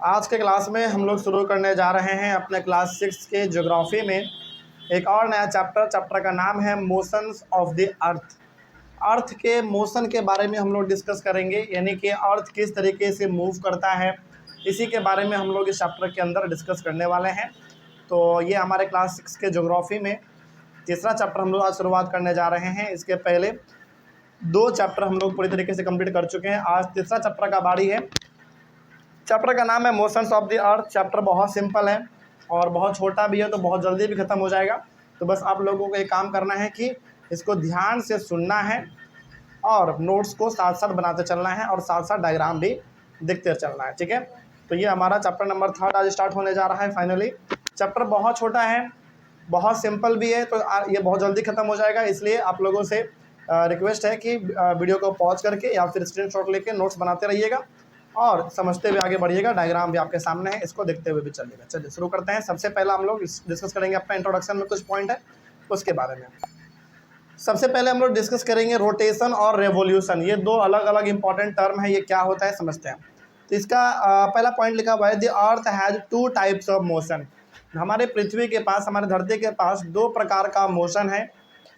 आज के क्लास में हम लोग शुरू करने जा रहे हैं अपने क्लास 6 के ज्योग्राफी में एक और नया चैप्टर का नाम है मोशंस ऑफ द अर्थ। अर्थ के मोशन के बारे में हम लोग डिस्कस करेंगे, यानी कि अर्थ किस तरीके से मूव करता है, इसी के बारे में हम लोग इस चैप्टर के अंदर डिस्कस करने वाले हैं। तो ये हमारे क्लास 6 के ज्योग्राफी में तीसरा चैप्टर हम लोग आज शुरुआत करने जा रहे हैं। इसके पहले 2 चैप्टर हम लोग पूरी तरीके से कंप्लीट कर चुके हैं। आज तीसरा चैप्टर का बारी है। चैप्टर का नाम है motions of the earth. Chapter बहुत सिंपल है और बहुत छोटा भी है, तो बहुत जल्दी भी ख़त्म हो जाएगा। तो बस आप लोगों को एक काम करना है कि इसको ध्यान से सुनना है और नोट्स को साथ साथ बनाते चलना है और साथ साथ डायग्राम भी देखते चलना है, ठीक है। तो ये हमारा चैप्टर नंबर 3 आज स्टार्ट होने जा रहा है। फाइनली चैप्टर बहुत छोटा है, बहुत सिंपल भी है, तो ये बहुत जल्दी ख़त्म हो जाएगा। इसलिए आप लोगों से रिक्वेस्ट है कि वीडियो को पॉज करके या फिर स्क्रीनशॉट लेके नोट्स बनाते रहिएगा और समझते हुए आगे बढ़िएगा। डायग्राम भी आपके सामने है, इसको देखते हुए भी चलिएगा। चलिए शुरू करते हैं। सबसे पहला हम लोग डिस्कस करेंगे अपना इंट्रोडक्शन में कुछ पॉइंट है उसके बारे में। सबसे पहले हम लोग डिस्कस करेंगे रोटेशन और रेवोल्यूशन। ये 2 अलग अलग इंपॉर्टेंट टर्म है, ये क्या होता है समझते हैं। तो इसका पहला पॉइंट लिखा हुआ है the earth has 2 types of motion. हमारे पृथ्वी के पास, हमारे धरती के पास 2 प्रकार का मोशन है,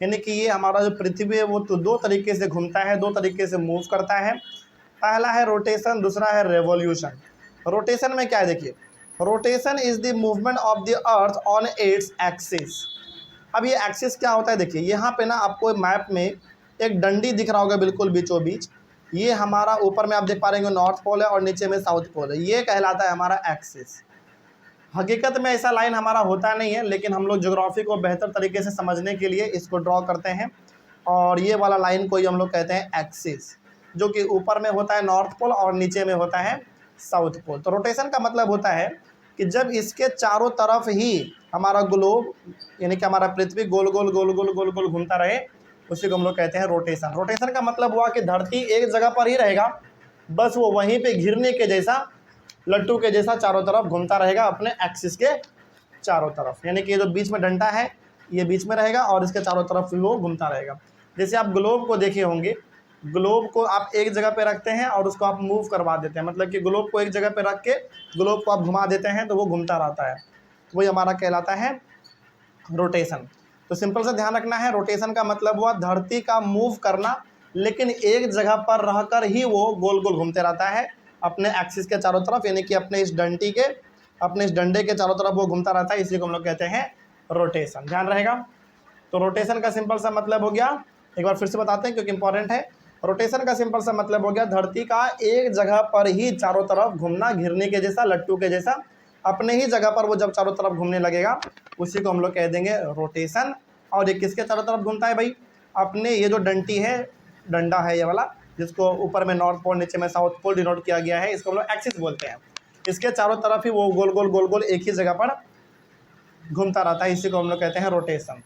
यानी कि ये हमारा जो पृथ्वी है वो तो 2 तरीके से घूमता है, 2 तरीके से मूव करता है। पहला है रोटेशन, दूसरा है रेवोल्यूशन। रोटेशन में क्या है देखिए, rotation is the movement of the earth on its axis. अब ये एक्सिस क्या होता है देखिए, यहाँ पे ना आपको मैप में एक डंडी दिख रहा होगा बिल्कुल बीचों बीच। ये हमारा ऊपर में आप देख पा रहे हैं नॉर्थ पोल है और नीचे में साउथ पोल है। ये कहलाता है हमारा एक्सिस। हकीकत में ऐसा लाइन हमारा होता नहीं है, लेकिन हम लोग ज्योग्राफी को बेहतर तरीके से समझने के लिए इसको ड्रॉ करते हैं और ये वाला लाइन को ही हम लोग कहते हैं एक्सिस, जो कि ऊपर में होता है नॉर्थ पोल और नीचे में होता है साउथ पोल। तो रोटेशन का मतलब होता है कि जब इसके चारों तरफ ही हमारा ग्लोब, यानी कि हमारा पृथ्वी गोल गोल गोल गोल गोल गोल घूमता रहे, उसी को हम लोग कहते हैं रोटेशन। रोटेशन का मतलब हुआ कि धरती एक जगह पर ही रहेगा, बस वो वहीं पे घिरने के जैसा, लट्टू के जैसा चारों तरफ घूमता रहेगा अपने एक्सिस के चारों तरफ। यानी कि ये जो बीच में डंडा है ये बीच में रहेगा और इसके चारों तरफ वो घूमता रहेगा। जैसे आप ग्लोब को देखे होंगे, ग्लोब को आप एक जगह पे रखते हैं और उसको आप मूव करवा देते हैं, मतलब कि ग्लोब को एक जगह पे रख के ग्लोब को आप घुमा देते हैं तो वो घूमता रहता है, तो वही हमारा कहलाता है रोटेशन। तो सिंपल से ध्यान रखना है, रोटेशन का मतलब हुआ धरती का मूव करना, लेकिन एक जगह पर रहकर ही वो गोल गोल घूमते रहता है अपने एक्सिस के चारों तरफ, यानी कि अपने इस डंडे के चारों तरफ वो घूमता रहता है। इसी को हम लोग कहते हैं रोटेशन। ध्यान रहेगा। तो रोटेशन का सिंपल सा मतलब हो गया, एक बार फिर से बताते हैं क्योंकि इंपॉर्टेंट है। रोटेशन का सिंपल सा मतलब हो गया धरती का एक जगह पर ही चारों तरफ घूमना, घिरने के जैसा, लट्टू के जैसा, अपने ही जगह पर वो जब चारों तरफ घूमने लगेगा उसी को हम लोग कह देंगे रोटेशन। और ये किसके चारों तरफ घूमता है भाई, अपने ये जो डंडी है, डंडा है ये वाला, जिसको ऊपर में नॉर्थ पोल नीचे में साउथ पोल डिनोट किया गया है, इसको हम लोग एक्सिस बोलते हैं। इसके चारों तरफ ही वो गोल गोल गोल गोल एक ही जगह पर घूमता रहता है, इसी को हम लोग कहते हैं रोटेशन।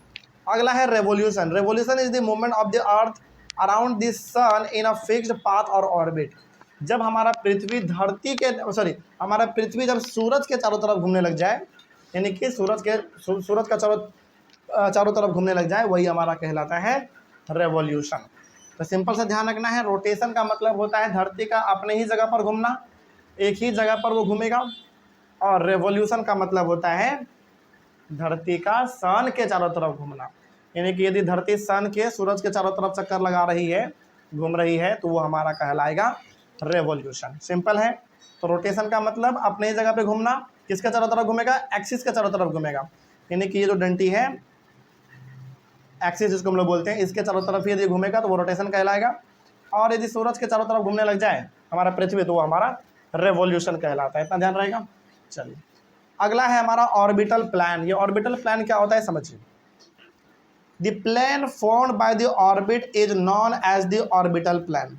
अगला है revolution. Revolution is the movement of the earth around the sun in a fixed path और ऑर्बिट। जब हमारा पृथ्वी हमारा पृथ्वी जब सूरज के चारों तरफ घूमने लग जाए, यानी कि सूरज का चारों तरफ घूमने लग जाए, वही हमारा कहलाता है रेवोल्यूशन। तो सिंपल से ध्यान रखना है, रोटेशन का मतलब होता है धरती का अपने ही जगह पर घूमना, एक ही जगह पर वो घूमेगा। और रेवोल्यूशन का मतलब होता है धरती का सन के चारों तरफ घूमना, यानी कि यदि धरती सन के, सूरज के चारों तरफ चक्कर लगा रही है, घूम रही है, तो वो हमारा कहलाएगा रेवोल्यूशन। सिंपल है। तो रोटेशन का मतलब अपने ही जगह पे घूमना, किसके चारों तरफ घूमेगा, एक्सिस के चारों तरफ घूमेगा, यानी कि ये जो डंडी है एक्सिस जिसको हम लोग बोलते हैं, इसके चारों तरफ यदि घूमेगा तो वो रोटेशन कहलाएगा। और यदि सूरज के चारों तरफ घूमने लग जाए हमारा पृथ्वी, तो वो हमारा रेवोल्यूशन कहलाता है। इतना ध्यान रहेगा। चलिए अगला है हमारा ऑर्बिटल प्लान। ये ऑर्बिटल प्लान क्या होता है समझिए। The plane formed by the orbit is known as the orbital plan.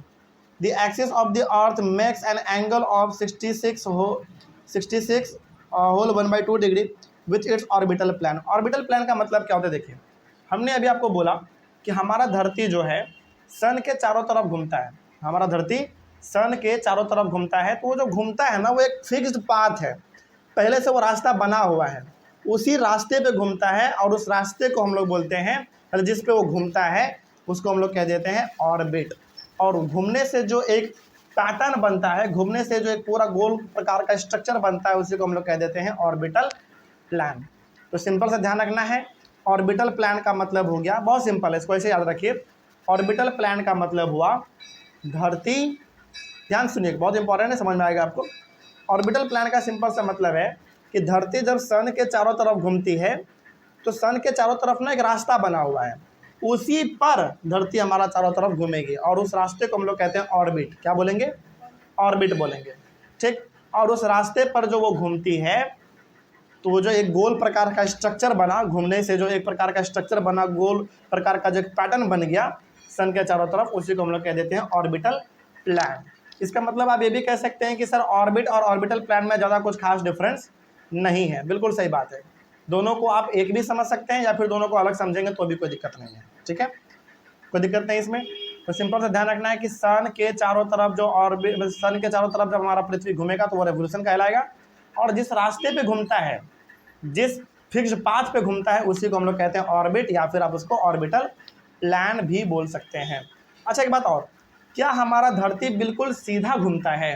The axis of the earth makes an angle of 66 whole 1/2 degree with its orbital plan. Orbital plan का मतलब क्या होता है देखिए, हमने अभी आपको बोला कि हमारा धरती जो है सन के चारों तरफ घूमता है, हमारा धरती सन के चारों तरफ घूमता है, तो वो जो घूमता है ना वो एक फिक्स्ड पाथ है, पहले से वो रास्ता बना हुआ है, उसी रास्ते पे घूमता है और उस रास्ते को हम लोग बोलते हैं, जिस पे वो घूमता है उसको हम लोग कह देते हैं ऑर्बिट। और घूमने से जो एक पैटर्न बनता है, घूमने से जो एक पूरा गोल प्रकार का स्ट्रक्चर बनता है, उसी को हम लोग कह देते हैं ऑर्बिटल प्लान। तो सिंपल से ध्यान रखना है, ऑर्बिटल प्लान का मतलब हो गया, बहुत सिंपल है, इसको ऐसे याद रखिए। ऑर्बिटल प्लान का मतलब हुआ धरती, ध्यान सुनिए बहुत इंपॉर्टेंट है, समझ में आएगा आपको। ऑर्बिटल प्लान का सिंपल सा मतलब है कि धरती जब सन के चारों तरफ घूमती है तो सन के चारों तरफ ना एक रास्ता बना हुआ है, उसी पर धरती हमारा चारों तरफ घूमेगी, और उस रास्ते को हम लोग कहते हैं ऑर्बिट। क्या बोलेंगे? ऑर्बिट बोलेंगे, ठीक। और उस रास्ते पर जो वो घूमती है तो वो जो एक गोल प्रकार का स्ट्रक्चर बना, घूमने से जो एक प्रकार का स्ट्रक्चर बना, गोल प्रकार का जो पैटर्न बन गया सन के चारों तरफ, उसी को हम लोग कह देते हैं ऑर्बिटल प्लान। इसका मतलब आप ये भी कह सकते हैं कि सर ऑर्बिट और ऑर्बिटल प्लान में ज़्यादा कुछ खास डिफरेंस नहीं है। बिल्कुल सही बात है, दोनों को आप एक भी समझ सकते हैं या फिर दोनों को अलग समझेंगे तो भी कोई दिक्कत नहीं है, ठीक है, कोई दिक्कत नहीं इसमें। तो सिंपल से ध्यान रखना है कि सन के चारों तरफ जो ऑर्बिट, सन के चारों तरफ जब हमारा पृथ्वी घूमेगा तो वो रेवोल्यूशन कहलाएगा, और जिस रास्ते पे घूमता है, जिस फिक्स्ड पाथ पे घूमता है, उसी को हम लोग कहते हैं ऑर्बिट, या फिर आप उसको ऑर्बिटल प्लान भी बोल सकते हैं। अच्छा एक बात और, क्या हमारा धरती बिल्कुल सीधा घूमता है?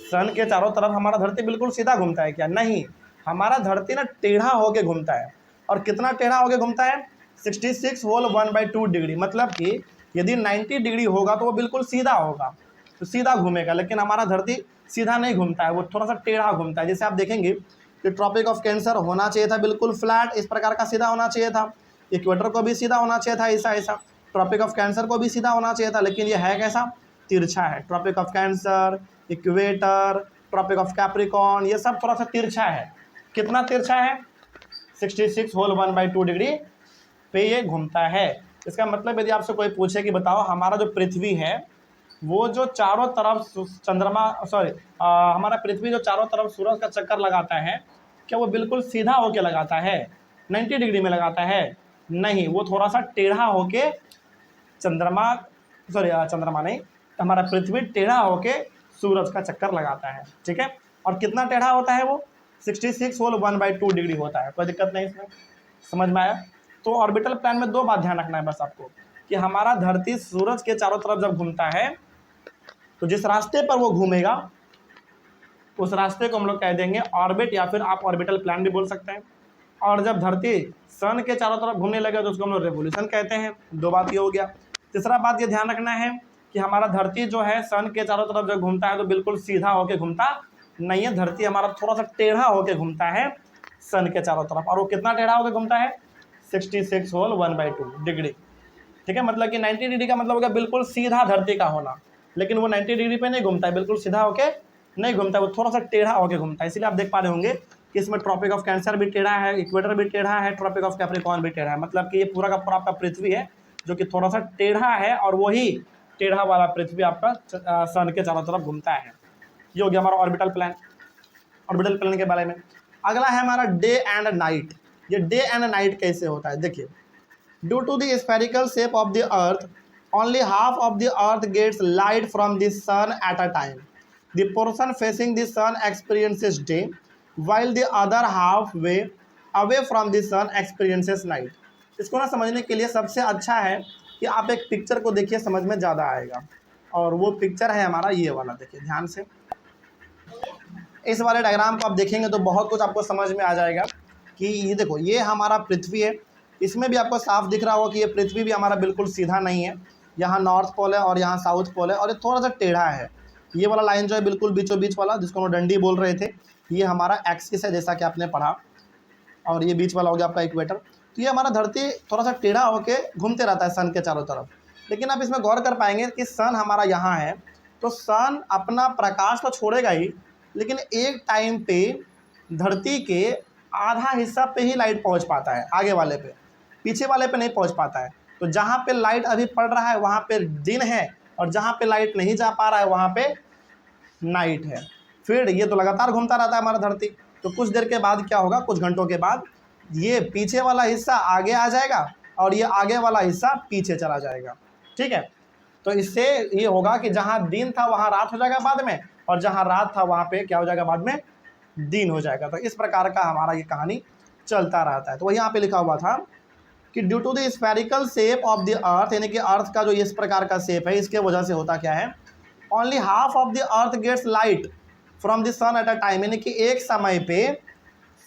सन के चारों तरफ हमारा धरती बिल्कुल सीधा घूमता है क्या? नहीं, हमारा धरती ना टेढ़ा होके घूमता है। और कितना टेढ़ा होके घूमता है? 66 होल 1/2 डिग्री। मतलब कि यदि 90 डिग्री होगा तो वो बिल्कुल सीधा होगा, तो सीधा घूमेगा, लेकिन हमारा धरती सीधा नहीं घूमता है, वो थोड़ा सा टेढ़ा घूमता है। जैसे आप देखेंगे कि ट्रॉपिक ऑफ कैंसर होना चाहिए था बिल्कुल फ्लैट, इस प्रकार का सीधा होना चाहिए था, इक्वेटर को भी सीधा होना चाहिए था, ऐसा ऐसा ट्रॉपिक ऑफ कैंसर को भी सीधा होना चाहिए था, लेकिन ये है कैसा? तिरछा है। Tropic of cancer, equator, tropic of capricorn, ये सब थोड़ा सा तिरछा है। कितना तिरछा है? 66 होल 1/2 डिग्री पे ये घूमता है। इसका मतलब यदि आपसे कोई पूछे कि बताओ हमारा जो पृथ्वी है वो जो चारों तरफ चंद्रमा हमारा पृथ्वी जो चारों तरफ सूरज का चक्कर लगाता है, क्या वो बिल्कुल सीधा होके लगाता है, 90 डिग्री में लगाता है? नहीं, वो थोड़ा सा टेढ़ा होके चंद्रमा नहीं, हमारा पृथ्वी टेढ़ा होके सूरज का चक्कर लगाता है, ठीक है। और कितना टेढ़ा होता है वो? 66 होल 1/2 डिग्री होता है। कोई दिक्कत नहीं इसमें, समझ में आया? तो ऑर्बिटल प्लान में दो बात ध्यान रखना है बस आपको, कि हमारा धरती सूरज के चारों तरफ जब घूमता है तो जिस रास्ते पर वो घूमेगा उस रास्ते को हम लोग कह देंगे ऑर्बिट, या फिर आप ऑर्बिटल प्लान भी बोल सकते हैं। और जब धरती सन के चारों तरफ घूमने लगे तो उसको हम लोग रेवोल्यूशन कहते हैं। दो बात ये हो गया। तीसरा बात ये ध्यान रखना है कि हमारा धरती जो है सन के चारों तरफ जब घूमता है तो बिल्कुल सीधा होकर घूमता नहीं है, धरती हमारा थोड़ा सा टेढ़ा होकर घूमता है सन के चारों तरफ। और वो कितना टेढ़ा होकर घूमता है? 66 होल 1/2 डिग्री, ठीक है। मतलब कि 90 डिग्री का मतलब हो गया बिल्कुल सीधा धरती का होना, लेकिन वो 90 डिग्री पे नहीं घूमता है, बिल्कुल सीधा होके नहीं घूमता है, वो थोड़ा सा टेढ़ा होके घूमता है। इसलिए आप देख पा रहे होंगे कि इसमें ट्रॉपिक ऑफ कैंसर भी टेढ़ा है, इक्वेटर भी टेढ़ा है, ट्रॉपिक ऑफ कैप्रिकॉर्न भी टेढ़ा है। मतलब कि ये पूरा का पूरा आपका पृथ्वी है जो कि थोड़ा सा टेढ़ा है, और वही टेढ़ा वाला पृथ्वी आपका सन के चारों तरफ घूमता है। ये हो गया हमारा ऑर्बिटल प्लान, ऑर्बिटल प्लान के बारे में। अगला है हमारा डे एंड नाइट। ये डे एंड नाइट कैसे होता है? देखिए, due to the spherical shape of the earth, only half of the earth gets light from the sun at a time. The portion facing the sun experiences day, while the other half way away from the sun experiences night. इसको ना समझने के लिए सबसे अच्छा है कि आप एक पिक्चर को देखिए, समझ में ज़्यादा आएगा। और वो पिक्चर है हमारा ये वाला, देखिए ध्यान से। इस वाले डायग्राम को आप देखेंगे तो बहुत कुछ आपको समझ में आ जाएगा कि ये देखो, ये हमारा पृथ्वी है। इसमें भी आपको साफ दिख रहा होगा कि ये पृथ्वी भी हमारा बिल्कुल सीधा नहीं है, यहाँ नॉर्थ पोल है और यहाँ साउथ पोल है, और ये थोड़ा सा टेढ़ा है। ये वाला लाइन जो है बिल्कुल बीचों बीच वाला, जिसको हम डंडी बोल रहे थे, ये हमारा एक्सिस है जैसा कि आपने पढ़ा, और ये बीच वाला हो गया आपका इक्वेटर। तो ये हमारा धरती थोड़ा सा टेढ़ा होके घूमते रहता है सन के चारों तरफ। लेकिन आप इसमें गौर कर पाएंगे कि सन हमारा यहाँ है, तो सन अपना प्रकाश तो छोड़ेगा ही, लेकिन एक टाइम पे धरती के आधा हिस्सा पे ही लाइट पहुँच पाता है, आगे वाले पे, पीछे वाले पे नहीं पहुँच पाता है। तो जहाँ पे लाइट अभी पड़ रहा है वहाँ पे दिन है, और जहाँ पे लाइट नहीं जा पा रहा है वहाँ पे नाइट है। फिर ये तो लगातार घूमता रहता है हमारा धरती। तो कुछ देर के बाद क्या होगा, कुछ घंटों के बाद ये पीछे वाला हिस्सा आगे आ जाएगा और ये आगे वाला हिस्सा पीछे चला जाएगा, ठीक है। तो इससे ये होगा कि जहाँ दिन था वहाँ रात हो जाएगा बाद में, और जहाँ रात था वहाँ पे क्या हो जाएगा बाद में, दिन हो जाएगा। तो इस प्रकार का हमारा ये कहानी चलता रहता है। तो वही यहाँ पे लिखा हुआ था कि due to the spherical shape of the earth, यानी कि अर्थ का जो इस प्रकार का शेप है, इसके वजह से होता क्या है only half of the earth gets light from the sun at a time, यानी कि एक समय पे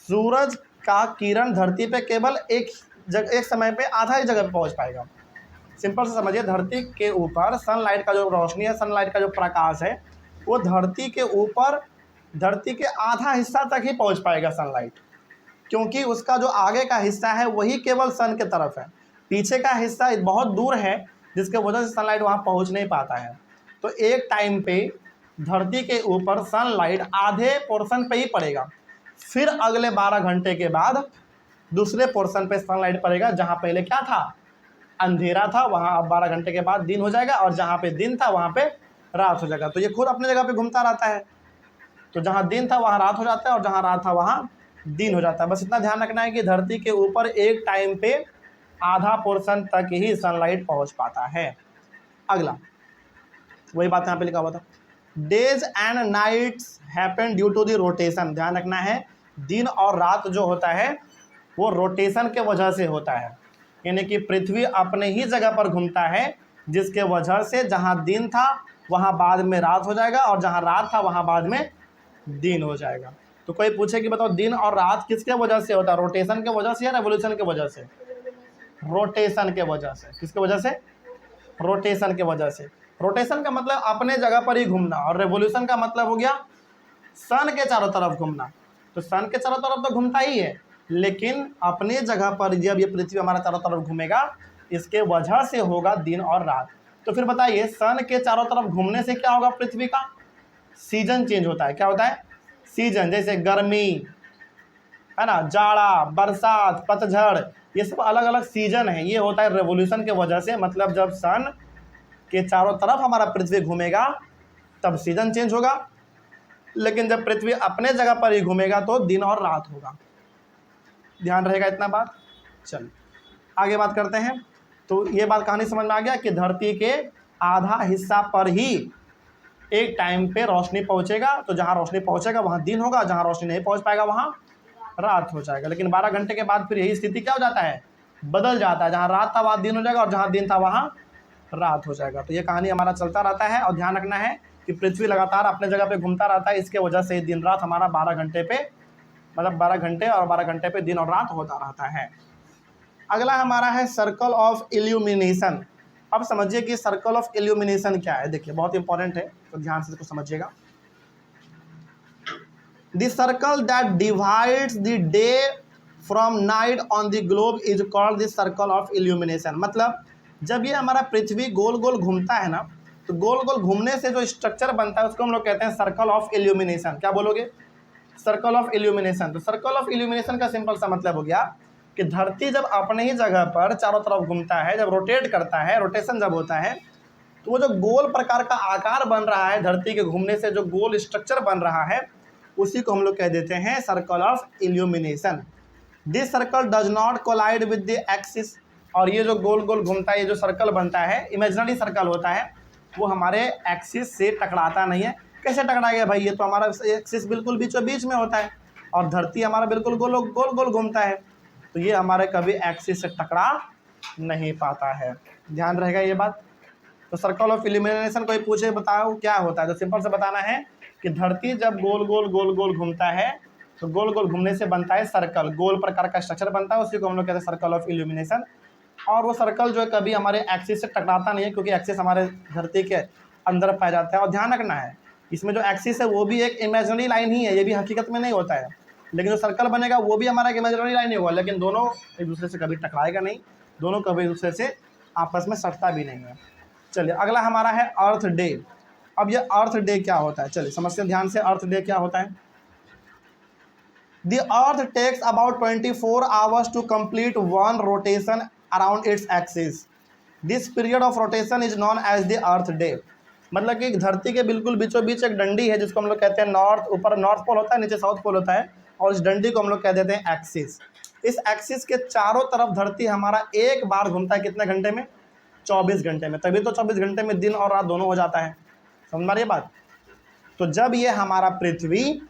सूरज का किरण धरती पे केवल एक समय पे आधा ही जगह पे पहुंच पाएगा। सिंपल से समझिए, धरती के ऊपर सनलाइट का जो रोशनी है, सनलाइट का जो प्रकाश है, वो धरती के ऊपर, धरती के आधा हिस्सा तक ही पहुंच पाएगा सनलाइट, क्योंकि उसका जो आगे का हिस्सा है वही केवल सन के तरफ है, पीछे का हिस्सा बहुत दूर है, जिसके वजह से सनलाइट वहाँ पहुँच नहीं पाता है। तो एक टाइम पे धरती के ऊपर सनलाइट आधे पोर्शन पे ही पड़ेगा, फिर अगले 12 घंटे के बाद दूसरे पोर्शन पे सनलाइट पड़ेगा। जहाँ पहले क्या था, अंधेरा था, वहाँ अब 12 घंटे के बाद दिन हो जाएगा, और जहाँ पे दिन था वहाँ पे रात हो जाएगा। तो ये खुद अपने जगह पे घूमता रहता है, तो जहाँ दिन था वहाँ रात हो जाता है, और जहाँ रात था वहाँ दिन हो जाता है। बस इतना ध्यान रखना है कि धरती के ऊपर एक टाइम पे आधा पोर्शन तक ही सनलाइट पहुँच पाता है। अगला वही बात यहाँ पे लिखा हुआ था, days and nights happen due to the rotation. ध्यान रखना है, दिन और रात जो होता है वो रोटेशन के वजह से होता है, यानी कि पृथ्वी अपने ही जगह पर घूमता है, जिसके वजह से जहाँ दिन था वहाँ बाद में रात हो जाएगा, और जहाँ रात था वहाँ बाद में दिन हो जाएगा। तो कोई पूछे कि बताओ दिन और रात किसके वजह से होता है, रोटेशन के वजह से या रेवोल्यूशन के वजह से? रोटेशन के वजह से। किसके वजह से? रोटेशन के वजह से। रोटेशन का मतलब अपने जगह पर ही घूमना, और रेवोल्यूशन का मतलब हो गया सन के चारों तरफ घूमना। तो सन के चारों तरफ तो घूमता ही है, लेकिन अपने जगह पर जब ये पृथ्वी हमारा चारों तरफ घूमेगा, इसके वजह से होगा दिन और रात। तो फिर बताइए, सन के चारों तरफ घूमने से क्या होगा पृथ्वी का? सीजन चेंज होता है। क्या होता है? सीजन, जैसे गर्मी है ना, जाड़ा, बरसात, पतझड़, ये सब अलग अलग सीजन है। ये होता है रेवोल्यूशन के वजह से। मतलब जब सन के चारों तरफ हमारा पृथ्वी घूमेगा तब सीजन चेंज होगा, लेकिन जब पृथ्वी अपने जगह पर ही घूमेगा तो दिन और रात होगा। ध्यान रहेगा इतना बात। चलिए आगे बात करते हैं। तो ये बात कहानी समझ में आ गया कि धरती के आधा हिस्सा पर ही एक टाइम पे रोशनी पहुंचेगा, तो जहां रोशनी पहुंचेगा वहां दिन होगा, जहां रोशनी नहीं पहुंच पाएगा वहां रात हो जाएगा। लेकिन 12 घंटे के बाद फिर यही स्थिति क्या हो जाता है, बदल जाता है। जहां रात था वहां दिन हो जाएगा, और जहां दिन था वहां रात हो जाएगा। तो ये कहानी हमारा चलता रहता है, और ध्यान रखना है कि पृथ्वी लगातार अपने जगह पे घूमता रहता है, इसके वजह से दिन रात हमारा 12 घंटे पे, मतलब 12 घंटे और 12 घंटे पे दिन और रात होता रहता है। अगला हमारा है सर्कल ऑफ इल्यूमिनेशन। अब समझिए कि सर्कल ऑफ इल्यूमिनेशन क्या है। देखिए बहुत इंपॉर्टेंट है, तो ध्यान से इसको समझिएगा। The circle that divides the day from night on the globe is called the circle of illumination. मतलब जब ये हमारा पृथ्वी गोल गोल घूमता है ना, तो गोल गोल घूमने से जो स्ट्रक्चर बनता है उसको हम लोग कहते हैं सर्कल ऑफ इल्यूमिनेशन। क्या बोलोगे? Circle of illumination. तो सर्कल ऑफ इल्यूमिनेशन का सिंपल सा मतलब हो गया कि धरती जब अपने ही जगह पर चारों तरफ घूमता है, जब रोटेट करता है, रोटेशन जब होता है, तो वो जो गोल प्रकार का आकार बन रहा है, धरती के घूमने से जो गोल स्ट्रक्चर बन रहा है, उसी को हम लोग कह देते हैं circle of illumination. This circle does not collide with the axis. और ये जो गोल गोल घूमता है, ये जो सर्कल बनता है, इमेजिनरी सर्कल होता है, वो हमारे एक्सिस से टकराता नहीं है। कैसे टकराएगा भाई? ये तो हमारा एक्सिस बिल्कुल बीचों बीच में होता है, और धरती हमारा बिल्कुल गोल गोल गोल घूमता है, तो ये हमारे कभी एक्सिस से टकरा नहीं पाता है। ध्यान रहेगा ये बात। तो सर्कल ऑफ इल्यूमिनेशन कोई पूछे बताओ क्या होता है, तो सिंपल से बताना है कि धरती जब गोल गोल घूमता है, तो गोल गोल घूमने से बनता है सर्कल, गोल प्रकार का स्ट्रक्चर बनता है, उसी को हम लोग कहते हैं सर्कल ऑफ इल्यूमिनेशन। और वो सर्कल जो है कभी हमारे एक्सिस से टकराता नहीं है, क्योंकि एक्सिस हमारे धरती के अंदर पाया जाता है। और ध्यान रखना है, इसमें जो एक्सिस है वो भी एक इमेजिनरी लाइन ही है, ये भी हकीकत में नहीं होता है। लेकिन जो सर्कल बनेगा वो भी हमारा एक इमेजिनरी लाइन ही होगा, लेकिन दोनों एक दूसरे से कभी टकराएगा नहीं, दोनों कभी एक दूसरे से आपस में सटता भी नहीं है। चलिए अगला हमारा है अर्थ डे। अब ये अर्थ डे क्या होता है, चलिए समझते हैं ध्यान से। अर्थ डे क्या होता है? The earth takes about 24 hours to complete one rotation around its axis. This period of rotation is known as the earth day. मतलब कि धरती के बिल्कुल बीचों बीच एक डंडी है, जिसको हम लोग कहते हैं नॉर्थ, ऊपर नॉर्थ पोल होता है, नीचे साउथ पोल होता है, और इस डंडी को हम लोग कह देते हैं एक्सिस। इस एक्सिस के चारों तरफ धरती हमारा एक बार घूमता है, कितने घंटे में? 24 घंटे में। तभी तो 24 घंटे में दिन और रात दोनों हो जाता है। समझ में आ रही है बात? तो जब ये हमारा पृथ्वी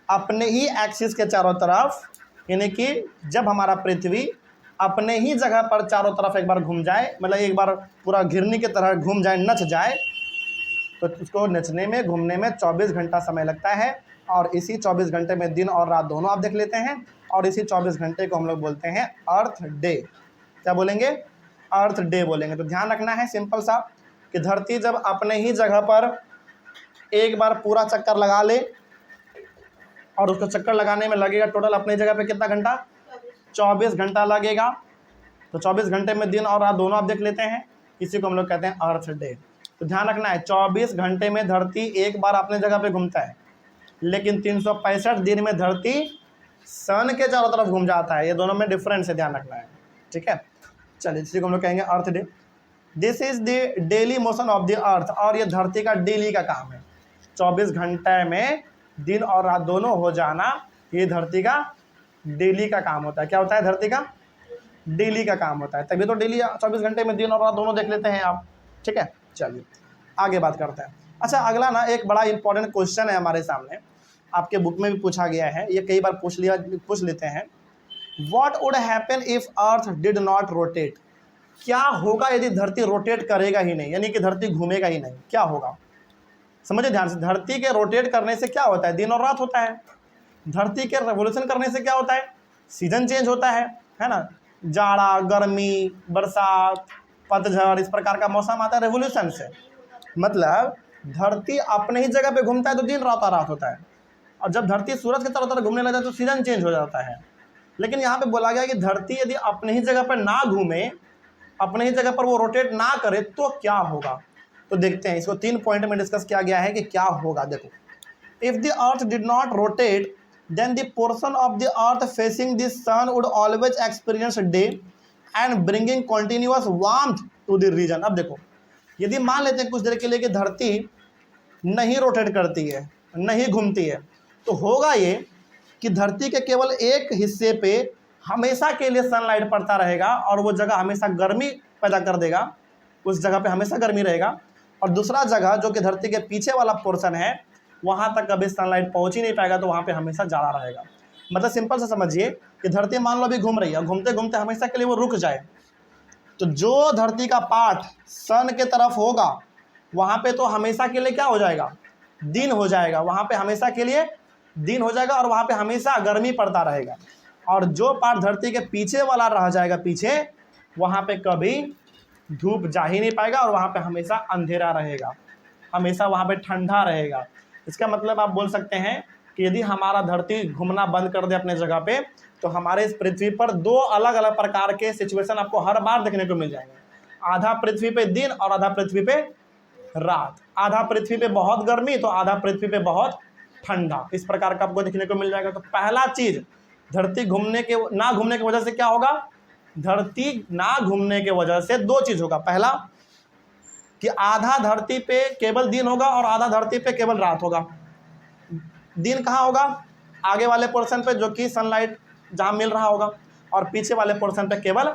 अपने ही एक्सिस के चारों तरफ, यानी कि जब हमारा पृथ्वी अपने ही जगह पर चारों तरफ एक बार घूम जाए, मतलब एक बार पूरा घिरनी की तरह घूम जाए, नच जाए, तो उसको नचने में, घूमने में 24 घंटा समय लगता है। और इसी 24 घंटे में दिन और रात दोनों आप देख लेते हैं, और इसी 24 घंटे को हम लोग बोलते हैं अर्थ डे। क्या बोलेंगे? अर्थ डे बोलेंगे। तो ध्यान रखना है सिंपल सा कि धरती जब अपने ही जगह पर एक बार पूरा चक्कर लगा ले, और उसको चक्कर लगाने में लगेगा टोटल अपनी जगह पे कितना घंटा? 24 घंटा लगेगा। तो 24 घंटे में दिन और रात दोनों आप देख लेते हैं, इसी को हम लोग कहते हैं अर्थ डे। तो ध्यान रखना है 24 घंटे में धरती एक बार अपने जगह पे घूमता है, लेकिन 365 दिन में धरती सन के चारों तरफ घूम जाता है। ये दोनों में डिफरेंस है, ध्यान रखना है। ठीक है, चलिए इसी को हम लोग कहेंगे earth day. This is the daily motion of the earth, और ये धरती का डेली का काम है। 24 घंटे में दिन और रात दोनों हो जाना, ये धरती का डेली का काम होता है। क्या होता है? धरती का डेली का काम होता है। तभी तो डेली 24 घंटे में दिन और रात दोनों देख लेते हैं आप। ठीक है, चलिए आगे बात करते हैं। अच्छा, अगला ना एक बड़ा इंपॉर्टेंट क्वेश्चन है हमारे सामने, आपके बुक में भी पूछा गया है, ये कई बार पूछ लेते हैं। What would happen if earth did not rotate? क्या होगा यदि धरती रोटेट करेगा ही नहीं, यानी कि धरती घूमेगा ही नहीं, क्या होगा? समझिए ध्यान से, धरती के रोटेट करने से क्या होता है? दिन और रात होता है। धरती के रेवोल्यूशन करने से क्या होता है? सीजन चेंज होता है ना? जाड़ा, गर्मी, बरसात, पतझड़, इस प्रकार का मौसम आता है रेवोल्यूशन से। मतलब धरती अपने ही जगह पे घूमता है तो दिन रात होता है, और जब धरती सूरज के चारों तरफ घूमने लगता है तो सीजन चेंज हो जाता है। लेकिन यहाँ पे बोला गया कि धरती यदि अपने ही जगह पर ना घूमे, अपने ही जगह पर वो रोटेट ना करे, तो क्या होगा? तो देखते हैं, इसको 3 पॉइंट में डिस्कस किया गया है कि क्या होगा। देखो, if the earth did not rotate then the portion of the earth facing the sun would always experience day and bringing continuous warmth to the region। अब देखो, यदि मान लेते हैं कुछ देर के लिए कि धरती नहीं रोटेट करती है, नहीं घूमती है, तो होगा ये कि धरती के केवल एक हिस्से पे हमेशा के लिए सनलाइट पड़ता रहेगा, और वो जगह हमेशा गर्मी पैदा कर देगा, उस जगह पे हमेशा गर्मी रहेगा। और दूसरा जगह जो कि धरती के पीछे वाला पोर्शन है, वहाँ तक कभी सनलाइट पहुँच ही नहीं पाएगा, तो वहाँ पे हमेशा जाड़ा रहेगा। मतलब सिंपल से समझिए कि धरती मान लो अभी घूम रही है, घूमते घूमते हमेशा के लिए वो रुक जाए, तो जो धरती का पार्ट सन के तरफ होगा, वहाँ पे तो हमेशा के लिए क्या हो जाएगा? दिन हो जाएगा। वहाँ पे हमेशा के लिए दिन हो जाएगा, और वहाँ पे हमेशा गर्मी पड़ता रहेगा। और जो पार्ट धरती के पीछे वाला रह जाएगा पीछे, वहाँ पे कभी धूप जा ही नहीं पाएगा, और वहाँ पे हमेशा अंधेरा रहेगा, हमेशा वहाँ पे ठंडा रहेगा। इसका मतलब आप बोल सकते हैं कि यदि हमारा धरती घूमना बंद कर दे अपने जगह पे, तो हमारे इस पृथ्वी पर 2 अलग अलग प्रकार के सिचुएशन आपको हर बार देखने को मिल जाएंगे। आधा पृथ्वी पे दिन और आधा पृथ्वी पे रात, आधा पृथ्वी पे बहुत गर्मी तो आधा पृथ्वी पे बहुत ठंडा, इस प्रकार का आपको देखने को मिल जाएगा। तो पहला चीज, धरती ना घूमने की वजह से क्या होगा? धरती ना घूमने की वजह से 2 चीज होगा। पहला कि आधा धरती पे केवल दिन होगा और आधा धरती पे केवल रात होगा। दिन कहाँ होगा? आगे वाले पोर्शन पे, जो कि सनलाइट जहाँ मिल रहा होगा, और पीछे वाले पोर्शन पे केवल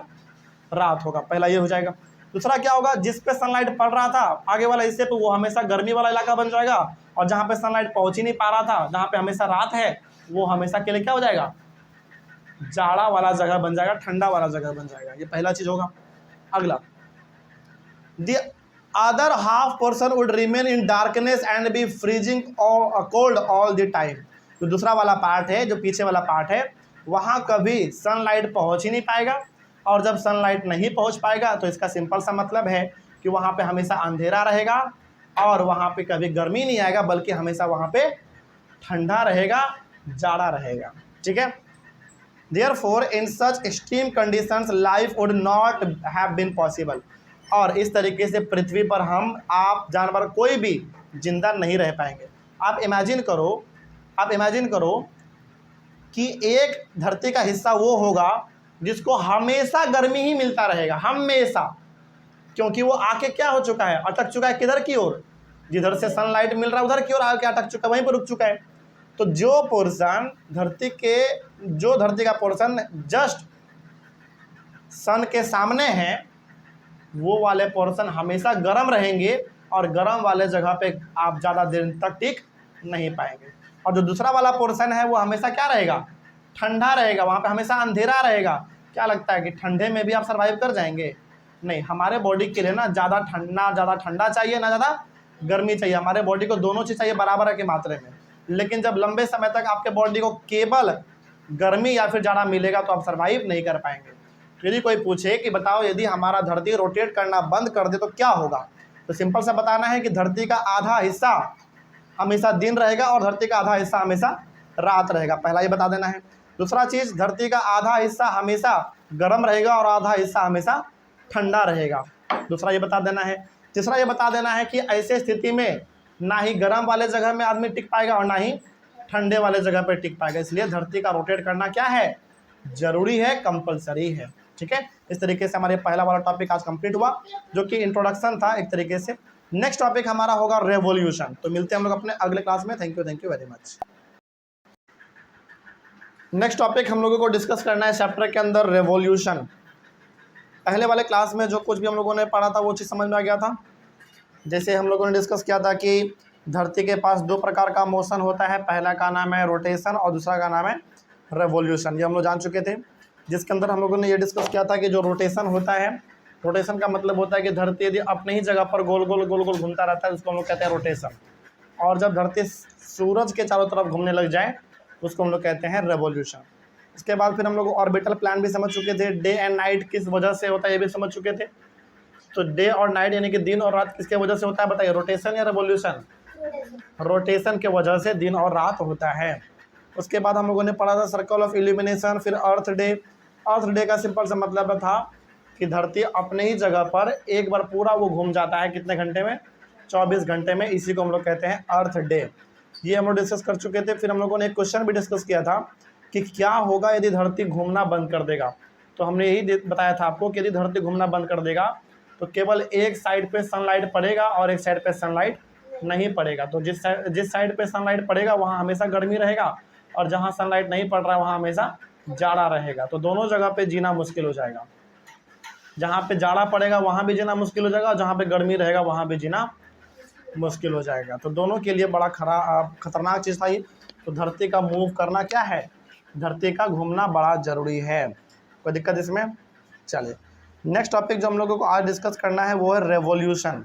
रात होगा। पहला ये हो जाएगा। दूसरा क्या होगा? जिस पे सनलाइट पड़ रहा था आगे वाला हिस्से पे, वो हमेशा गर्मी वाला इलाका बन जाएगा, और जहाँ पे सनलाइट पहुँच ही नहीं पा रहा था, जहाँ पे हमेशा रात है, वो हमेशा के लिए क्या हो जाएगा? जाड़ा वाला जगह बन जाएगा, ठंडा वाला जगह बन जाएगा। ये पहला चीज होगा। अगला, other half portion would remain in darkness and be freezing or cold all the time। तो दूसरा वाला पार्ट है, जो पीछे वाला पार्ट है, वहाँ कभी सनलाइट पहुँच ही नहीं पाएगा, और जब सनलाइट नहीं पहुँच पाएगा तो इसका सिंपल सा मतलब है कि वहाँ पे हमेशा अंधेरा रहेगा, और वहाँ पे कभी गर्मी नहीं आएगा, बल्कि हमेशा वहाँ पे ठंडा रहेगा, जाड़ा रहेगा। ठीक है, Therefore in such extreme conditions life would not have been possible। और इस तरीके से पृथ्वी पर हम, आप, जानवर, कोई भी जिंदा नहीं रह पाएंगे। आप इमेजिन करो कि एक धरती का हिस्सा वो होगा जिसको हमेशा गर्मी ही मिलता रहेगा, हमेशा, क्योंकि वो आके क्या हो चुका है? अटक चुका है किधर की ओर? जिधर से सनलाइट मिल रहा है उधर की ओर आके अटक चुका है, वहीं पर रुक चुका है। तो जो धरती का पोर्शन जस्ट सन के सामने है, वो वाले पोर्शन हमेशा गर्म रहेंगे, और गर्म वाले जगह पे आप ज़्यादा देर तक टिक नहीं पाएंगे। और जो दूसरा वाला पोर्शन है वो हमेशा क्या रहेगा? ठंडा रहेगा, वहाँ पे हमेशा अंधेरा रहेगा। क्या लगता है कि ठंडे में भी आप सर्वाइव कर जाएंगे? नहीं, हमारे बॉडी के लिए ना ज़्यादा ठंडा चाहिए, ना ज़्यादा गर्मी चाहिए, हमारे बॉडी को दोनों चीज़ चाहिए बराबर की मात्रा में। लेकिन जब लंबे समय तक आपके बॉडी को केवल गर्मी या फिर जाड़ा मिलेगा तो आप सर्वाइव नहीं कर पाएंगे। यदि कोई पूछे कि बताओ यदि हमारा धरती रोटेट करना बंद कर दे तो क्या होगा, तो सिंपल सा बताना है कि धरती का आधा हिस्सा हमेशा दिन रहेगा और धरती का आधा हिस्सा हमेशा रात रहेगा, पहला ये बता देना है। दूसरा चीज़, धरती का आधा हिस्सा हमेशा गर्म रहेगा और आधा हिस्सा हमेशा ठंडा रहेगा, दूसरा ये बता देना है। तीसरा ये बता देना है कि ऐसे स्थिति में ना ही गर्म वाले जगह में आदमी टिक पाएगा और ना ही ठंडे वाले जगह पर टिक पाएगा, इसलिए धरती का रोटेट करना क्या है, जरूरी है, कंपलसरी है। ठीक है, इस तरीके से हमारे पहला वाला टॉपिक आज कंप्लीट हुआ, जो कि इंट्रोडक्शन था एक तरीके से। नेक्स्ट टॉपिक हमारा होगा रेवोल्यूशन। तो मिलते हैं हम लोग अपने अगले क्लास में। Thank you very much. Next topic हम लोगों को डिस्कस करना है चैप्टर के अंदर रेवोल्यूशन। पहले वाले क्लास में जो कुछ भी हम लोगों ने पढ़ा था वो चीज़ समझ में आ गया था। जैसे हम लोगों ने डिस्कस किया था कि धरती के पास दो प्रकार का मोशन होता है, पहला का नाम है रोटेशन और दूसरा का नाम है रेवोल्यूशन, ये हम लोग जान चुके थे। जिसके अंदर हम लोगों ने ये डिस्कस किया था कि जो रोटेशन होता है, रोटेशन का मतलब होता है कि धरती यदि अपने ही जगह पर गोल गोल गोल गोल घूमता रहता है उसको हम लोग कहते हैं रोटेशन, और जब धरती सूरज के चारों तरफ घूमने लग जाए उसको हम लोग कहते हैं रेवोल्यूशन। इसके बाद फिर हम लोग ऑर्बिटल प्लान भी समझ चुके थे, डे एंड नाइट किस वजह से होता है ये भी समझ चुके थे। तो डे और नाइट यानी कि दिन और रात किसके वजह से होता है, बताइए, रोटेशन या रेवोल्यूशन? रोटेशन के वजह से दिन और रात होता है। उसके बाद हम लोगों ने पढ़ा था सर्कल ऑफ इल्यूमिनेशन, फिर अर्थ डे। अर्थ डे का सिंपल सा मतलब था कि धरती अपने ही जगह पर एक बार पूरा वो घूम जाता है, कितने घंटे में, 24 घंटे में, इसी को हम लोग कहते हैं अर्थ डे। ये हम लोग डिस्कस कर चुके थे। फिर हम लोगों ने एक क्वेश्चन भी डिस्कस किया था कि क्या होगा यदि धरती घूमना बंद कर देगा। तो हमने यही बताया था आपको कि यदि धरती घूमना बंद कर देगा तो केवल एक साइड पे सनलाइट पड़ेगा और एक साइड पे सनलाइट नहीं पड़ेगा। तो जिस साइड पे सनलाइट पड़ेगा वहाँ हमेशा गर्मी रहेगा और जहाँ सनलाइट नहीं पड़ रहा है वहाँ हमेशा जाड़ा रहेगा। तो दोनों जगह पे जीना मुश्किल हो जाएगा, जहाँ पे जाड़ा पड़ेगा वहाँ भी जीना मुश्किल हो जाएगा और जहाँ पे गर्मी रहेगा वहाँ भी जीना मुश्किल हो जाएगा। तो दोनों के लिए बड़ा खतरनाक चीज़ था ये। तो धरती का मूव करना क्या है, धरती का घूमना बड़ा ज़रूरी है। कोई दिक्कत इसमें? चलिए नेक्स्ट टॉपिक जो हम लोगों को आज डिस्कस करना है वो है रेवोल्यूशन।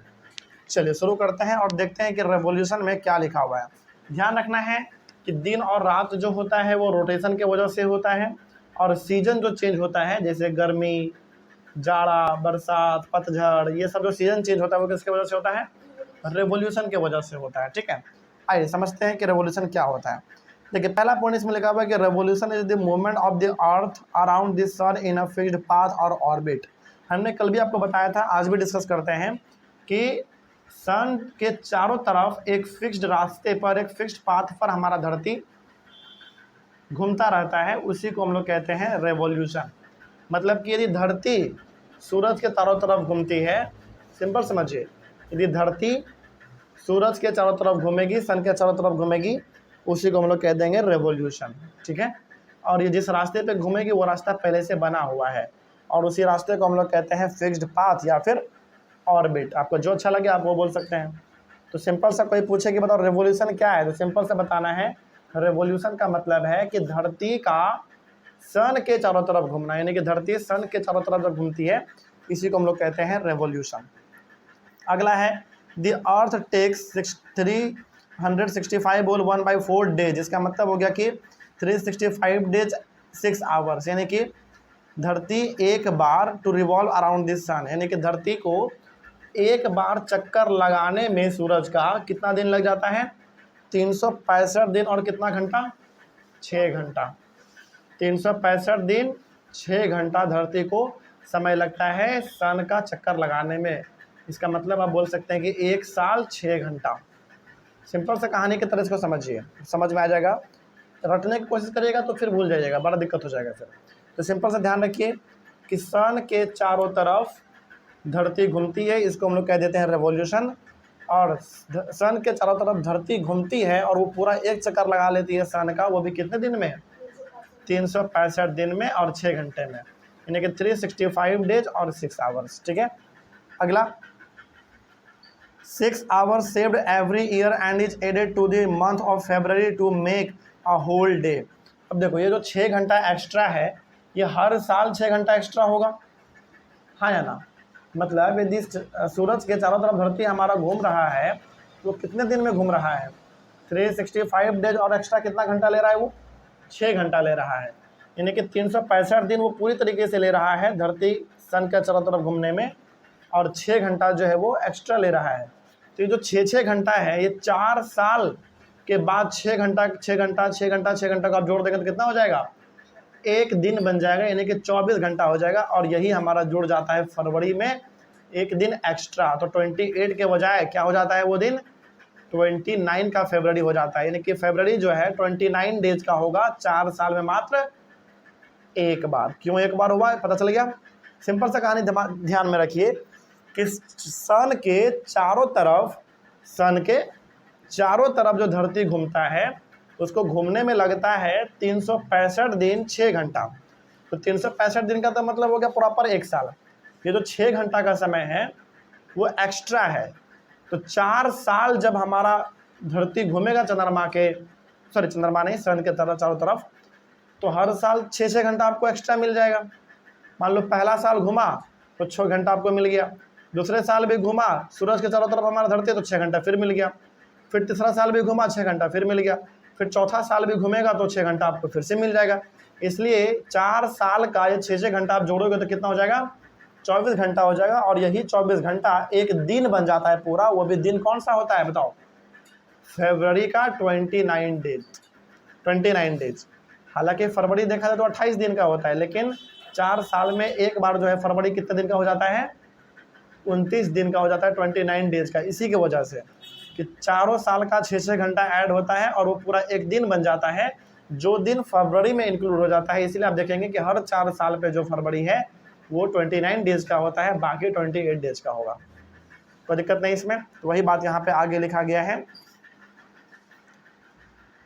चलिए शुरू करते हैं और देखते हैं कि रेवोल्यूशन में क्या लिखा हुआ है। ध्यान रखना है कि दिन और रात जो होता है वो रोटेशन के वजह से होता है, और सीजन जो चेंज होता है जैसे गर्मी, जाड़ा, बरसात, पतझड़, ये सब जो सीजन चेंज होता है वो किसके वजह से होता है, रेवोल्यूशन के वजह से होता है। ठीक है, आइए समझते हैं कि रेवोल्यूशन क्या होता है। देखिए पहला पॉइंट इसमें लिखा हुआ है कि revolution is the movement of the earth around the sun in a fixed path और ऑर्बिट। हमने कल भी आपको बताया था, आज भी डिस्कस करते हैं कि सन के चारों तरफ एक फिक्स्ड रास्ते पर, एक फिक्स्ड पाथ पर हमारा धरती घूमता रहता है, उसी को हम लोग कहते हैं रेवोल्यूशन। मतलब कि यदि धरती सूरज के चारों तरफ घूमती है, सिंपल समझिए, यदि धरती सूरज के चारों तरफ घूमेगी, सन के चारों तरफ घूमेगी, उसी को हम लोग कह देंगे रेवोल्यूशन। ठीक है, और ये जिस रास्ते पे घूमेगी वो रास्ता पहले से बना हुआ है और उसी रास्ते को हम लोग कहते हैं फिक्स्ड पाथ या फिर ऑर्बिट। आपको जो अच्छा लगे आप वो बोल सकते हैं। तो सिंपल सा कोई पूछे कि बताओ रेवोल्यूशन क्या है, तो सिंपल से बताना है रेवोल्यूशन का मतलब है कि धरती का सन के चारों तरफ घूमना, यानी कि धरती सन के चारों तरफ जब घूमती है इसी को हम लोग कहते हैं रेवोल्यूशन। अगला है द अर्थ टेक्स 365 बोल 1/4 डे, जिसका मतलब हो गया कि 365 डेज 6 आवर्स, यानी कि धरती एक बार टू रिवॉल्व अराउंड दिस सन, यानी कि धरती को एक बार चक्कर लगाने में सूरज का कितना दिन लग जाता है, 365 दिन और कितना घंटा, 6 घंटा। 365 दिन 6 घंटा धरती को समय लगता है सन का चक्कर लगाने में। इसका मतलब आप बोल सकते हैं कि 1 साल 6 घंटा। सिंपल से कहानी की तरह इसको समझिए, समझ में आ जाएगा। रटने की कोशिश करिएगा तो फिर भूल जाइएगा, बड़ा दिक्कत हो जाएगा फिर। तो सिंपल से ध्यान रखिए कि सन के चारों तरफ धरती घूमती है, इसको हम लोग कह देते हैं रेवोल्यूशन। और सन के चारों तरफ धरती घूमती है और वो पूरा एक चक्कर लगा लेती है सन का, वो भी कितने दिन में, 365 दिन में और 6 घंटे में, यानी कि 365 डेज और 6 आवर्स। ठीक है, अगला 6 hours saved every year and is added to the month of February to make a whole day। अब देखो ये जो 6 घंटा एक्स्ट्रा है ये हर साल 6 घंटा एक्स्ट्रा होगा, हाँ या ना। मतलब यदि सूरज के चारों तरफ धरती हमारा घूम रहा है वो कितने दिन में घूम रहा है? 365 डेज और एक्स्ट्रा कितना घंटा ले रहा है वो? 6 घंटा ले रहा है। यानी कि 365 दिन वो पूरी तरीके से ले रहा है धरती सन के चारों तरफ घूमने में, और 6 घंटा जो है वो एक्स्ट्रा ले रहा है। तो ये जो 6 घंटा है, ये 4 साल के बाद 6 घंटा 6 घंटा 6 घंटा 6 घंटा का आप जोड़ देंगे तो कितना हो जाएगा? एक दिन बन जाएगा, यानी कि 24 घंटा हो जाएगा। और यही हमारा जुड़ जाता है फरवरी में एक दिन एक्स्ट्रा। तो 28 के बजाय क्या हो जाता है वो दिन? 29 का फरवरी हो जाता है। यानी कि फरवरी जो है 29 डेज का होगा, 4 साल में मात्र एक बार। क्यों एक बार हुआ पता चल गया? सिंपल सा कहानी ध्यान में रखिए कि सन के चारों तरफ जो धरती घूमता है उसको घूमने में लगता है 365 दिन 6 घंटा। तो 365 दिन का तो मतलब हो गया प्रॉपर एक साल। ये जो 6 घंटा का समय है वो एक्स्ट्रा है। तो 4 साल जब हमारा धरती घूमेगा चंद्रमा नहीं, सन के चारों तरफ, तो हर साल 6 घंटा आपको एक्स्ट्रा मिल जाएगा। मान लो पहला साल घूमा तो 6 घंटा आपको मिल गया, दूसरे साल भी घूमा सूरज के चारों तरफ हमारा धरती तो 6 घंटा फिर मिल गया, फिर तीसरा साल भी घूमा 6 घंटा फिर मिल गया, फिर चौथा साल भी घूमेगा तो 6 घंटा आपको फिर से मिल जाएगा। इसलिए 4 साल का ये 6 घंटा आप जोड़ोगे तो कितना हो जाएगा? 24 घंटा हो जाएगा। और यही 24 घंटा एक दिन बन जाता है पूरा। वो भी दिन कौन सा होता है बताओ? फरवरी का 29 डेज। हालांकि फरवरी देखा जाए तो 28 दिन का होता है, लेकिन 4 साल में एक बार जो है फरवरी कितने दिन का हो जाता है? 29 दिन का हो जाता है, 29 डेज का। इसी की वजह से कि चारों साल का 6 घंटा ऐड होता है और वो पूरा एक दिन बन जाता है, जो दिन फरवरी में इंक्लूड हो जाता है। इसीलिए आप देखेंगे कि हर 4 साल पे जो फरवरी है वो 29 डेज का होता है, बाकी 28 डेज का होगा। कोई दिक्कत नहीं इसमें। तो वही बात यहाँ पे आगे लिखा गया है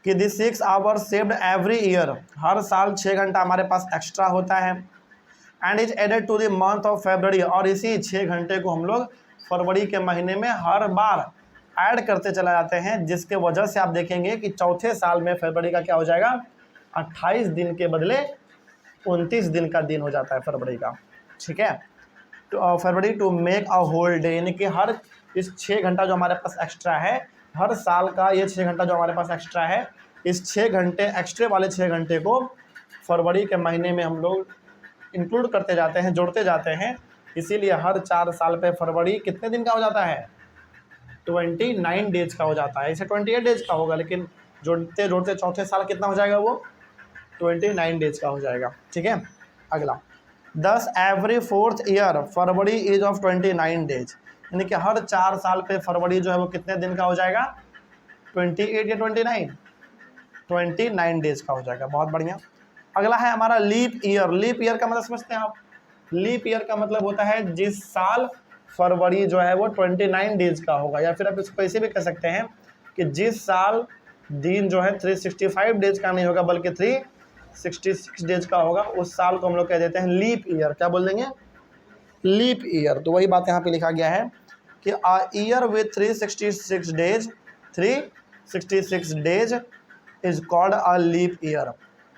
कि this 6 hours saved every year, हर साल 6 घंटा हमारे पास एक्स्ट्रा होता है, and is added to the month of February, और इसी 6 घंटे को हम लोग फरवरी के महीने में हर बार ऐड करते चला जाते हैं, जिसके वजह से आप देखेंगे कि चौथे साल में फरवरी का क्या हो जाएगा? 28 दिन के बदले 29 दिन का दिन हो जाता है फरवरी का। ठीक है, तो February to make a whole day, यानी कि हर इस 6 घंटा जो हमारे पास एक्स्ट्रा है, हर साल का ये 6 घंटा जो हमारे पास एक्स्ट्रा है, इस 6 घंटे एक्स्ट्रा वाले 6 घंटे को फरवरी के महीने में हम लोग इंक्लूड करते जाते हैं, जोड़ते जाते हैं। इसीलिए हर 4 साल पे फरवरी कितने दिन का हो जाता है? 29 डेज का हो जाता है। इसे 28 डेज का होगा, लेकिन जोड़ते जोड़ते चौथे साल कितना हो जाएगा? वो 29 डेज का हो जाएगा। ठीक है, अगला, दस every 4th year February is of 29 days, यानी कि हर 4 साल पे फरवरी जो है वो कितने दिन का हो जाएगा? 28 या 29 डेज का हो जाएगा। बहुत बढ़िया। अगला है हमारा लीप ईयर। लीप ईयर का मतलब समझते हैं आप? लीप ईयर का मतलब होता है जिस साल फरवरी जो है वो 29 डेज का होगा, या फिर आप इसको ऐसे भी कह सकते हैं कि जिस साल दिन जो है 365 डेज का नहीं होगा बल्कि 366 डेज का होगा, उस साल को हम लोग कह देते हैं लीप ईयर। क्या बोल देंगे? Leap year. तो वही बात यहाँ पे लिखा गया है कि a year with 366 days is called a leap year.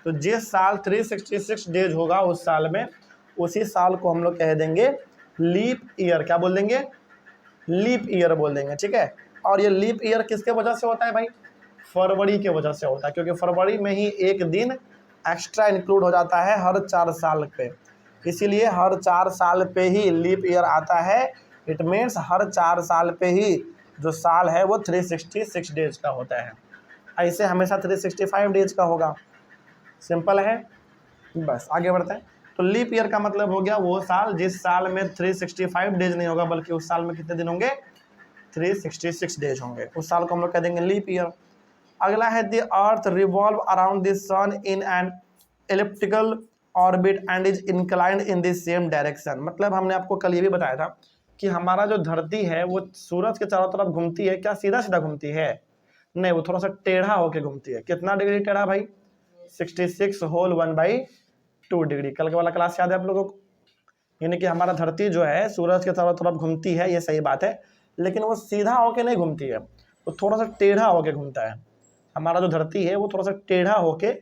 तो जिस साल 366 डेज होगा उस साल में, उसी साल को हम लोग कह देंगे लीप ईयर। क्या बोल देंगे? लीप ईयर बोल देंगे। ठीक है, और ये लीप ईयर किसके वजह से होता है भाई? फरवरी के वजह से होता है, क्योंकि फरवरी में ही एक दिन एक्स्ट्रा इंक्लूड हो जाता है हर 4 साल पे। इसीलिए हर 4 साल पे ही लीप ईयर आता है। इट मीन्स हर 4 साल पे ही जो साल है वो 366 डेज का होता है। ऐसे हमेशा 365 डेज का होगा। सिंपल है, बस आगे बढ़ते हैं। तो लीप ईयर का मतलब हो गया वो साल जिस साल में 365 डेज नहीं होगा, बल्कि उस साल में कितने दिन होंगे? 366 डेज होंगे। उस साल को हम लोग कह देंगे लीप ईयर। अगला है the earth revolve around the sun in an elliptical orbit and is inclined in the same direction. मतलब हमने आपको कल ये भी बताया था कि हमारा जो धरती है वो सूरज के चारों तरफ घूमती है। क्या सीधा सीधा घूमती है? नहीं, वो थोड़ा सा टेढ़ा होकर घूमती है। कितना डिग्री टेढ़ा भाई? 66 होल 1/2 डिग्री। कल का वाला क्लास याद है आप लोगों को? यानी कि हमारा धरती जो है सूरज के चारों तरफ घूमती है, ये सही बात है, लेकिन वो सीधा होके नहीं घूमती है, वो थोड़ा सा टेढ़ा होके घूमता है। हमारा जो धरती है वो थोड़ा सा टेढ़ा होके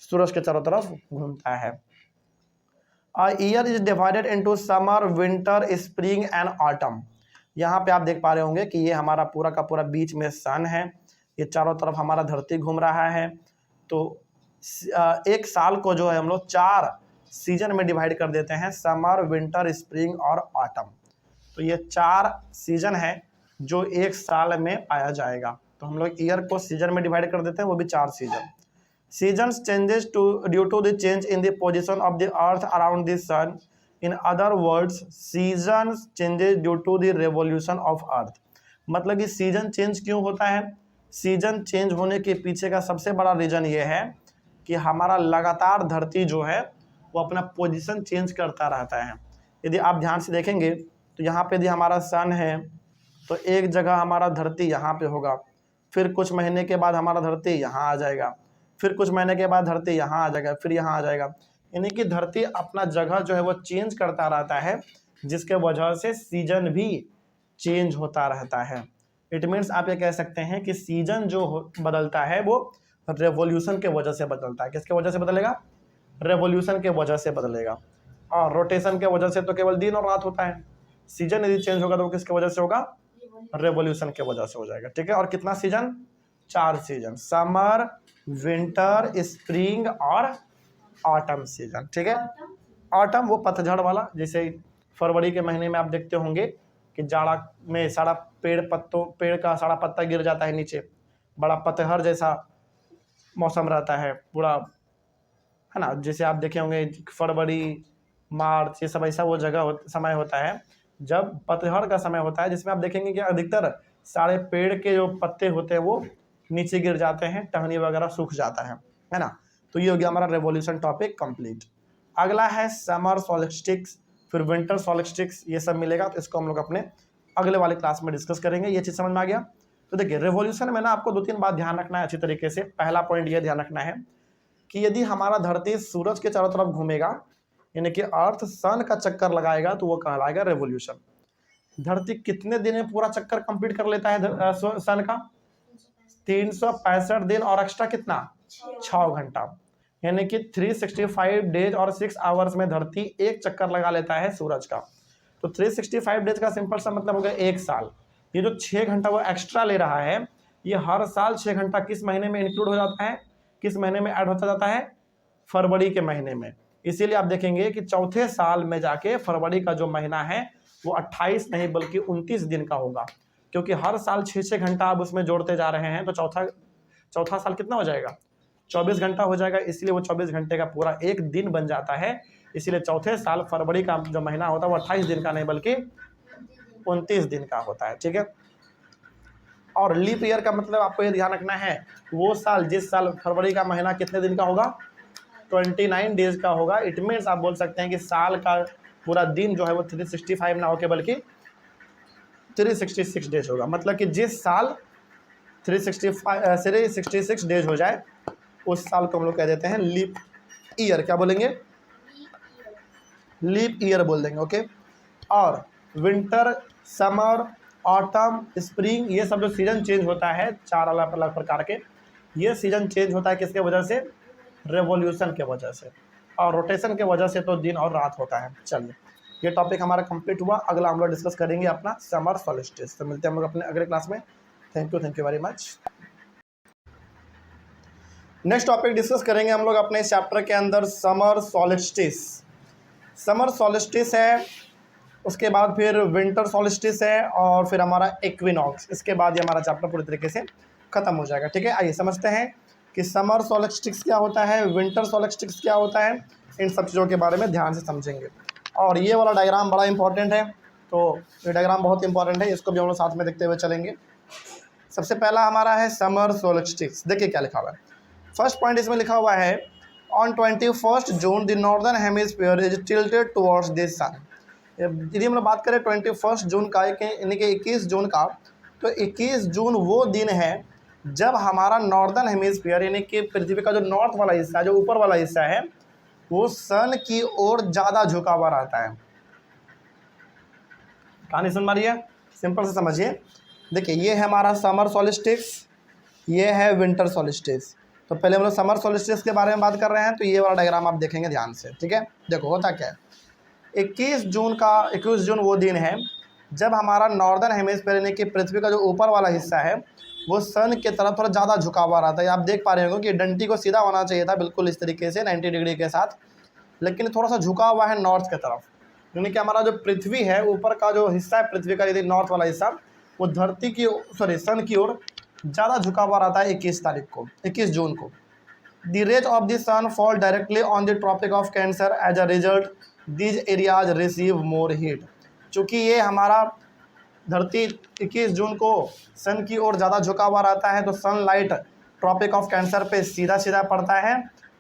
सूरज के चारों तरफ घूमता है। A year is divided into summer, winter, spring and autumn। यहाँ पे आप देख पा रहे होंगे कि ये हमारा पूरा का पूरा बीच में सन है, ये चारों तरफ हमारा धरती घूम रहा है। तो एक साल को जो है हम लोग 4 सीजन में डिवाइड कर देते हैं, समर, विंटर, स्प्रिंग और ऑटम। तो ये 4 सीजन है जो एक साल में पाया जाएगा। तो हम लोग ईयर को सीजन में डिवाइड कर देते हैं, वो भी 4 season. Seasons changes due to the change in the position of the earth around the sun. In other words, seasons changes due to the revolution of earth. मतलब कि सीजन चेंज क्यों होता है? सीजन चेंज होने के पीछे का सबसे बड़ा रीजन ये है कि हमारा लगातार धरती जो है वो अपना पोजीशन चेंज करता रहता है। यदि आप ध्यान से देखेंगे तो यहाँ पे यदि हमारा सन है तो एक जगह हमारा धरती यहाँ पे होगा, फिर कुछ महीने के बाद हमारा धरती यहाँ आ जाएगा, फिर कुछ महीने के बाद धरती यहाँ आ जाएगा, फिर यहाँ आ जाएगा। यानी कि धरती अपना जगह जो है वो चेंज करता रहता है, जिसके वजह से सीजन भी चेंज होता रहता है। इट मीन्स आप ये कह सकते हैं कि सीजन जो बदलता है वो रेवोल्यूशन के वजह से बदलता है। किसके वजह से बदलेगा? रेवोल्यूशन के वजह से बदलेगा। और रोटेशन के वजह से तो केवल दिन और रात होता है। सीजन यदि चेंज होगा तो वो किसके वजह से होगा? रेवोल्यूशन के वजह से हो जाएगा। ठीक है, और कितना season? 4 season, summer, winter, spring और ऑटम सीजन। ठीक है, ऑटम वो पतझड़ वाला, जैसे फरवरी के महीने में आप देखते होंगे कि जाड़ा में सारा पेड़ का सारा पत्ता गिर जाता है नीचे, बड़ा पतझड़ जैसा मौसम रहता है पूरा, है ना। जैसे आप देखे होंगे फरवरी, मार्च, ये सब ऐसा वो समय होता है जब पतझड़ का समय होता है, जिसमें आप देखेंगे कि अधिकतर सारे पेड़ के जो पत्ते होते हैं वो नीचे गिर जाते हैं, टहनी वगैरह सूख जाता है ना। तो ये हो गया हमारा रेवोल्यूशन टॉपिक कंप्लीट। अगला है समर सॉल्स्टिक्स, फिर विंटर सॉल्स्टिक्स, ये सब मिलेगा। तो इसको हम लोग अपने अगले वाले क्लास में डिस्कस करेंगे। ये चीज़ समझ में आ गया? तो देखिए, रेवोल्यूशन में ना आपको 2-3 बात ध्यान रखना है अच्छी तरीके से। पहला पॉइंट ये ध्यान रखना है कि यदि हमारा धरती सूरज के चारों तरफ घूमेगा, यानी कि अर्थ सन का चक्कर लगाएगा, तो वो कहलाएगा रेवोल्यूशन। धरती कितने दिन में पूरा चक्कर कंप्लीट कर लेता है सन का? 365 दिन और एक्स्ट्रा कितना? 6 घंटा, यानी कि 365 डेज और 6 आवर्स में धरती एक चक्कर लगा लेता है सूरज का। तो 365 डेज का सिंपल सा मतलब हो गया 1 साल। ये जो 6 घंटा वो एक्स्ट्रा ले रहा है, ये हर साल 6 घंटा किस महीने में इंक्लूड हो जाता है? किस महीने में ऐड होता जाता है? फरवरी के महीने में। इसीलिए आप देखेंगे कि चौथे साल में जाके फरवरी का जो महीना है वो 28 नहीं बल्कि 29 दिन का होगा, क्योंकि हर साल 6-6 घंटा आप उसमें जोड़ते जा रहे हैं। तो चौथा साल कितना हो जाएगा? 24 घंटा हो जाएगा। इसलिए वो 24 घंटे का पूरा एक दिन बन जाता है। इसीलिए चौथे साल फरवरी का जो महीना होता है वो 28 दिन का नहीं बल्कि 29 दिन का होता है। ठीक है, और लीप ईयर का मतलब आपको ये ध्यान रखना है, वो साल जिस साल फरवरी का महीना कितने दिन का होगा? 29 डेज का होगा। इट मीन्स आप बोल सकते हैं कि साल का पूरा दिन जो है वो 365 ना होके बल्कि 366 डेज होगा। मतलब कि जिस साल 366 डेज हो जाए उस साल को हम लोग कह देते हैं लीप ईयर। क्या बोलेंगे? लीप ईयर बोल देंगे। ओके, और विंटर, समर, ऑटम, स्प्रिंग, ये सब जो सीजन चेंज होता है 4 अलग अलग प्रकार के, ये सीजन चेंज होता है किसके वजह से? रेवोल्यूशन के वजह से। और रोटेशन के वजह से तो दिन और रात होता है। चलिए, ये टॉपिक हमारा कंप्लीट हुआ। अगला हम लोग डिस्कस करेंगे अपना समर सॉल्स्टिस। तो मिलते हैं हम लोग अपने अगले क्लास में। Thank you very much. Next topic discuss करेंगे हम लोग अपने चैप्टर के अंदर समर सॉल्स्टिस। समर सॉल्स्टिस है, उसके बाद फिर विंटर सॉल्स्टिस है, और फिर हमारा इक्विनॉक्स। इसके बाद ये हमारा चैप्टर पूरी तरीके से खत्म हो जाएगा। ठीक है, आइए समझते हैं कि समर सॉल्स्टिस क्या होता है, विंटर सॉल्स्टिस क्या होता है। इन सब चीज़ों के बारे में ध्यान से समझेंगे। और ये वाला डायग्राम बड़ा इंपॉर्टेंट है, तो ये डायग्राम बहुत इंपॉर्टेंट है, इसको भी हम लोग साथ में देखते हुए चलेंगे। सबसे पहला हमारा है समर सॉल्स्टिस। देखिए क्या लिखा हुआ है। फर्स्ट पॉइंट इसमें लिखा हुआ है, on 21 June the northern hemisphere is tilted towards the sun. यदि हम लोग बात करें 21 जून का, यानी कि 21 जून का, तो 21 जून वो दिन है जब हमारा नॉर्दर्न हेमिस्फीयर यानी कि पृथ्वी का जो नॉर्थ वाला हिस्सा है, जो ऊपर वाला हिस्सा है, वो सन की ओर ज़्यादा झुका हुआ रहता है। कहानी समझ रही है? सिंपल से समझिए। देखिए, ये है हमारा समर सॉल्स्टिस, ये है विंटर सॉल्स्टिस। तो पहले हम लोग समर सॉल्स्टिस के बारे में बात कर रहे हैं, तो ये वाला डायग्राम आप देखेंगे ध्यान से। ठीक है, देखो होता क्या है। 21 जून वो दिन है जब हमारा नॉर्दर्न हेमिस्फीयर यानी कि पृथ्वी का जो ऊपर वाला हिस्सा है वो सन की तरफ थोड़ा ज़्यादा झुका हुआ रहता है। आप देख पा रहे होंगे कि डंटी को सीधा होना चाहिए था बिल्कुल इस तरीके से 90 डिग्री के साथ, लेकिन थोड़ा सा झुका हुआ है नॉर्थ की तरफ। यानी कि हमारा जो पृथ्वी है ऊपर का जो हिस्सा है पृथ्वी का, यदि नॉर्थ वाला हिस्सा वो धरती की सन की ओर ज़्यादा झुका हुआ रहता है 21 जून को। The rays of the sun fall directly on the Tropic of Cancer. As a result, these areas receive more heat. चूँकि ये हमारा धरती 21 जून को सन की ओर ज़्यादा झुका हुआ रहता है तो सनलाइट ट्रॉपिक ऑफ कैंसर पे सीधा सीधा पड़ता है,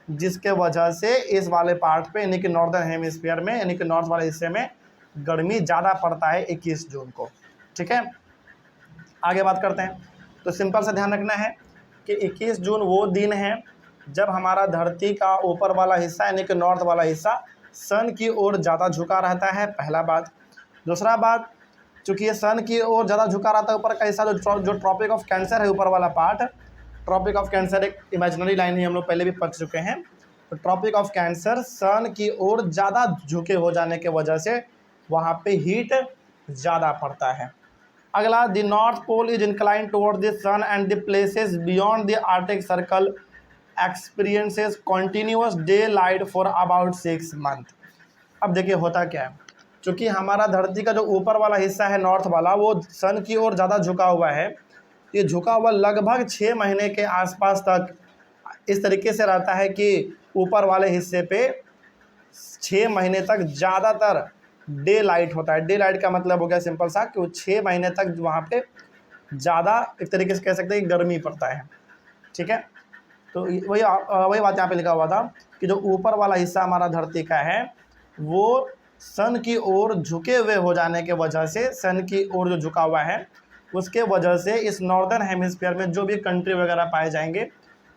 जिसके वजह से इस वाले पार्ट पे यानी कि नॉर्दर्न हेमिस्फीयर में यानी कि नॉर्थ वाले हिस्से में गर्मी ज़्यादा पड़ता है 21 जून को। ठीक है, आगे बात करते हैं। तो सिंपल सा ध्यान रखना है कि 21 जून वो दिन है जब हमारा धरती का ऊपर वाला हिस्सा यानी कि नॉर्थ वाला हिस्सा सन की ओर ज़्यादा झुका रहता है, पहला बात। दूसरा बात, चूँकि ये सन की ओर ज़्यादा झुका रहता है ऊपर का हिस्सा, जो ट्रॉपिक ऑफ कैंसर है ऊपर वाला पार्ट, ट्रॉपिक ऑफ कैंसर एक इमेजिनरी लाइन ही हम लोग पहले भी पढ़ चुके हैं। तो ट्रॉपिक ऑफ कैंसर सन की ओर ज़्यादा झुके हो जाने के वजह से वहाँ पे हीट ज़्यादा पड़ता है। अगला, the north pole is incline toward the sun and the places beyond the arctic circle experiences continuous day light for about 6 month. अब देखिए होता क्या है, चूँकि हमारा धरती का जो ऊपर वाला हिस्सा है नॉर्थ वाला वो सन की ओर ज़्यादा झुका हुआ है। ये झुका हुआ लगभग 6 महीने के आसपास तक इस तरीके से रहता है कि ऊपर वाले हिस्से पे 6 महीने तक ज़्यादातर डे लाइट होता है। डे लाइट का मतलब हो गया सिंपल सा कि वो 6 महीने तक वहाँ पे ज़्यादा एक तरीके से कह सकते हैं कि गर्मी पड़ता है। ठीक है, तो वही बात यहाँ पे लिखा हुआ था कि जो ऊपर वाला हिस्सा हमारा धरती का है वो सन की ओर झुके हुए हो जाने के वजह से, सन की ओर जो झुका हुआ है उसके वजह से इस नॉर्दर्न हेमिस्फीयर में जो भी कंट्री वगैरह पाए जाएंगे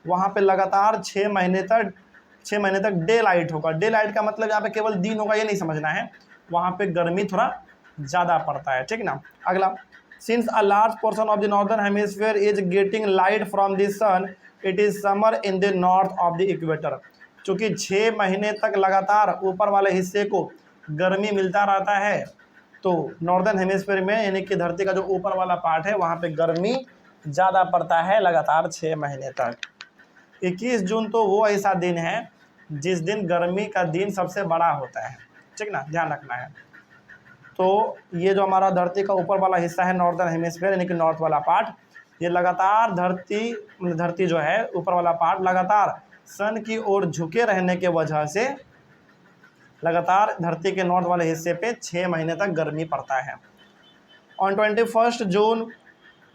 वहाँ पे लगातार 6 महीने तक डे लाइट होगा। डे लाइट का मतलब यहाँ पे केवल दिन होगा ये नहीं समझना है, वहाँ पे गर्मी थोड़ा ज़्यादा पड़ता है। ठीक ना। अगला, since a large portion of the northern hemisphere is getting light from the sun, it is summer in the north of the equator. चूँकि 6 महीने तक लगातार ऊपर वाले हिस्से को गर्मी मिलता रहता है तो नॉर्दर्न हेमिस्फीयर में यानी कि धरती का जो ऊपर वाला पार्ट है वहाँ पे गर्मी ज़्यादा पड़ता है लगातार 6 महीने तक। 21 जून तो वो ऐसा दिन है जिस दिन गर्मी का दिन सबसे बड़ा होता है। ठीक ना, ध्यान रखना है। तो ये जो हमारा धरती का ऊपर वाला हिस्सा है नॉर्दर्न हेमिस्फीयर यानी कि नॉर्थ वाला पार्ट, ये लगातार धरती जो है ऊपर वाला पार्ट लगातार सन की ओर झुके रहने के वजह से लगातार धरती के नॉर्थ वाले हिस्से पे 6 महीने तक गर्मी पड़ता है। On 21 June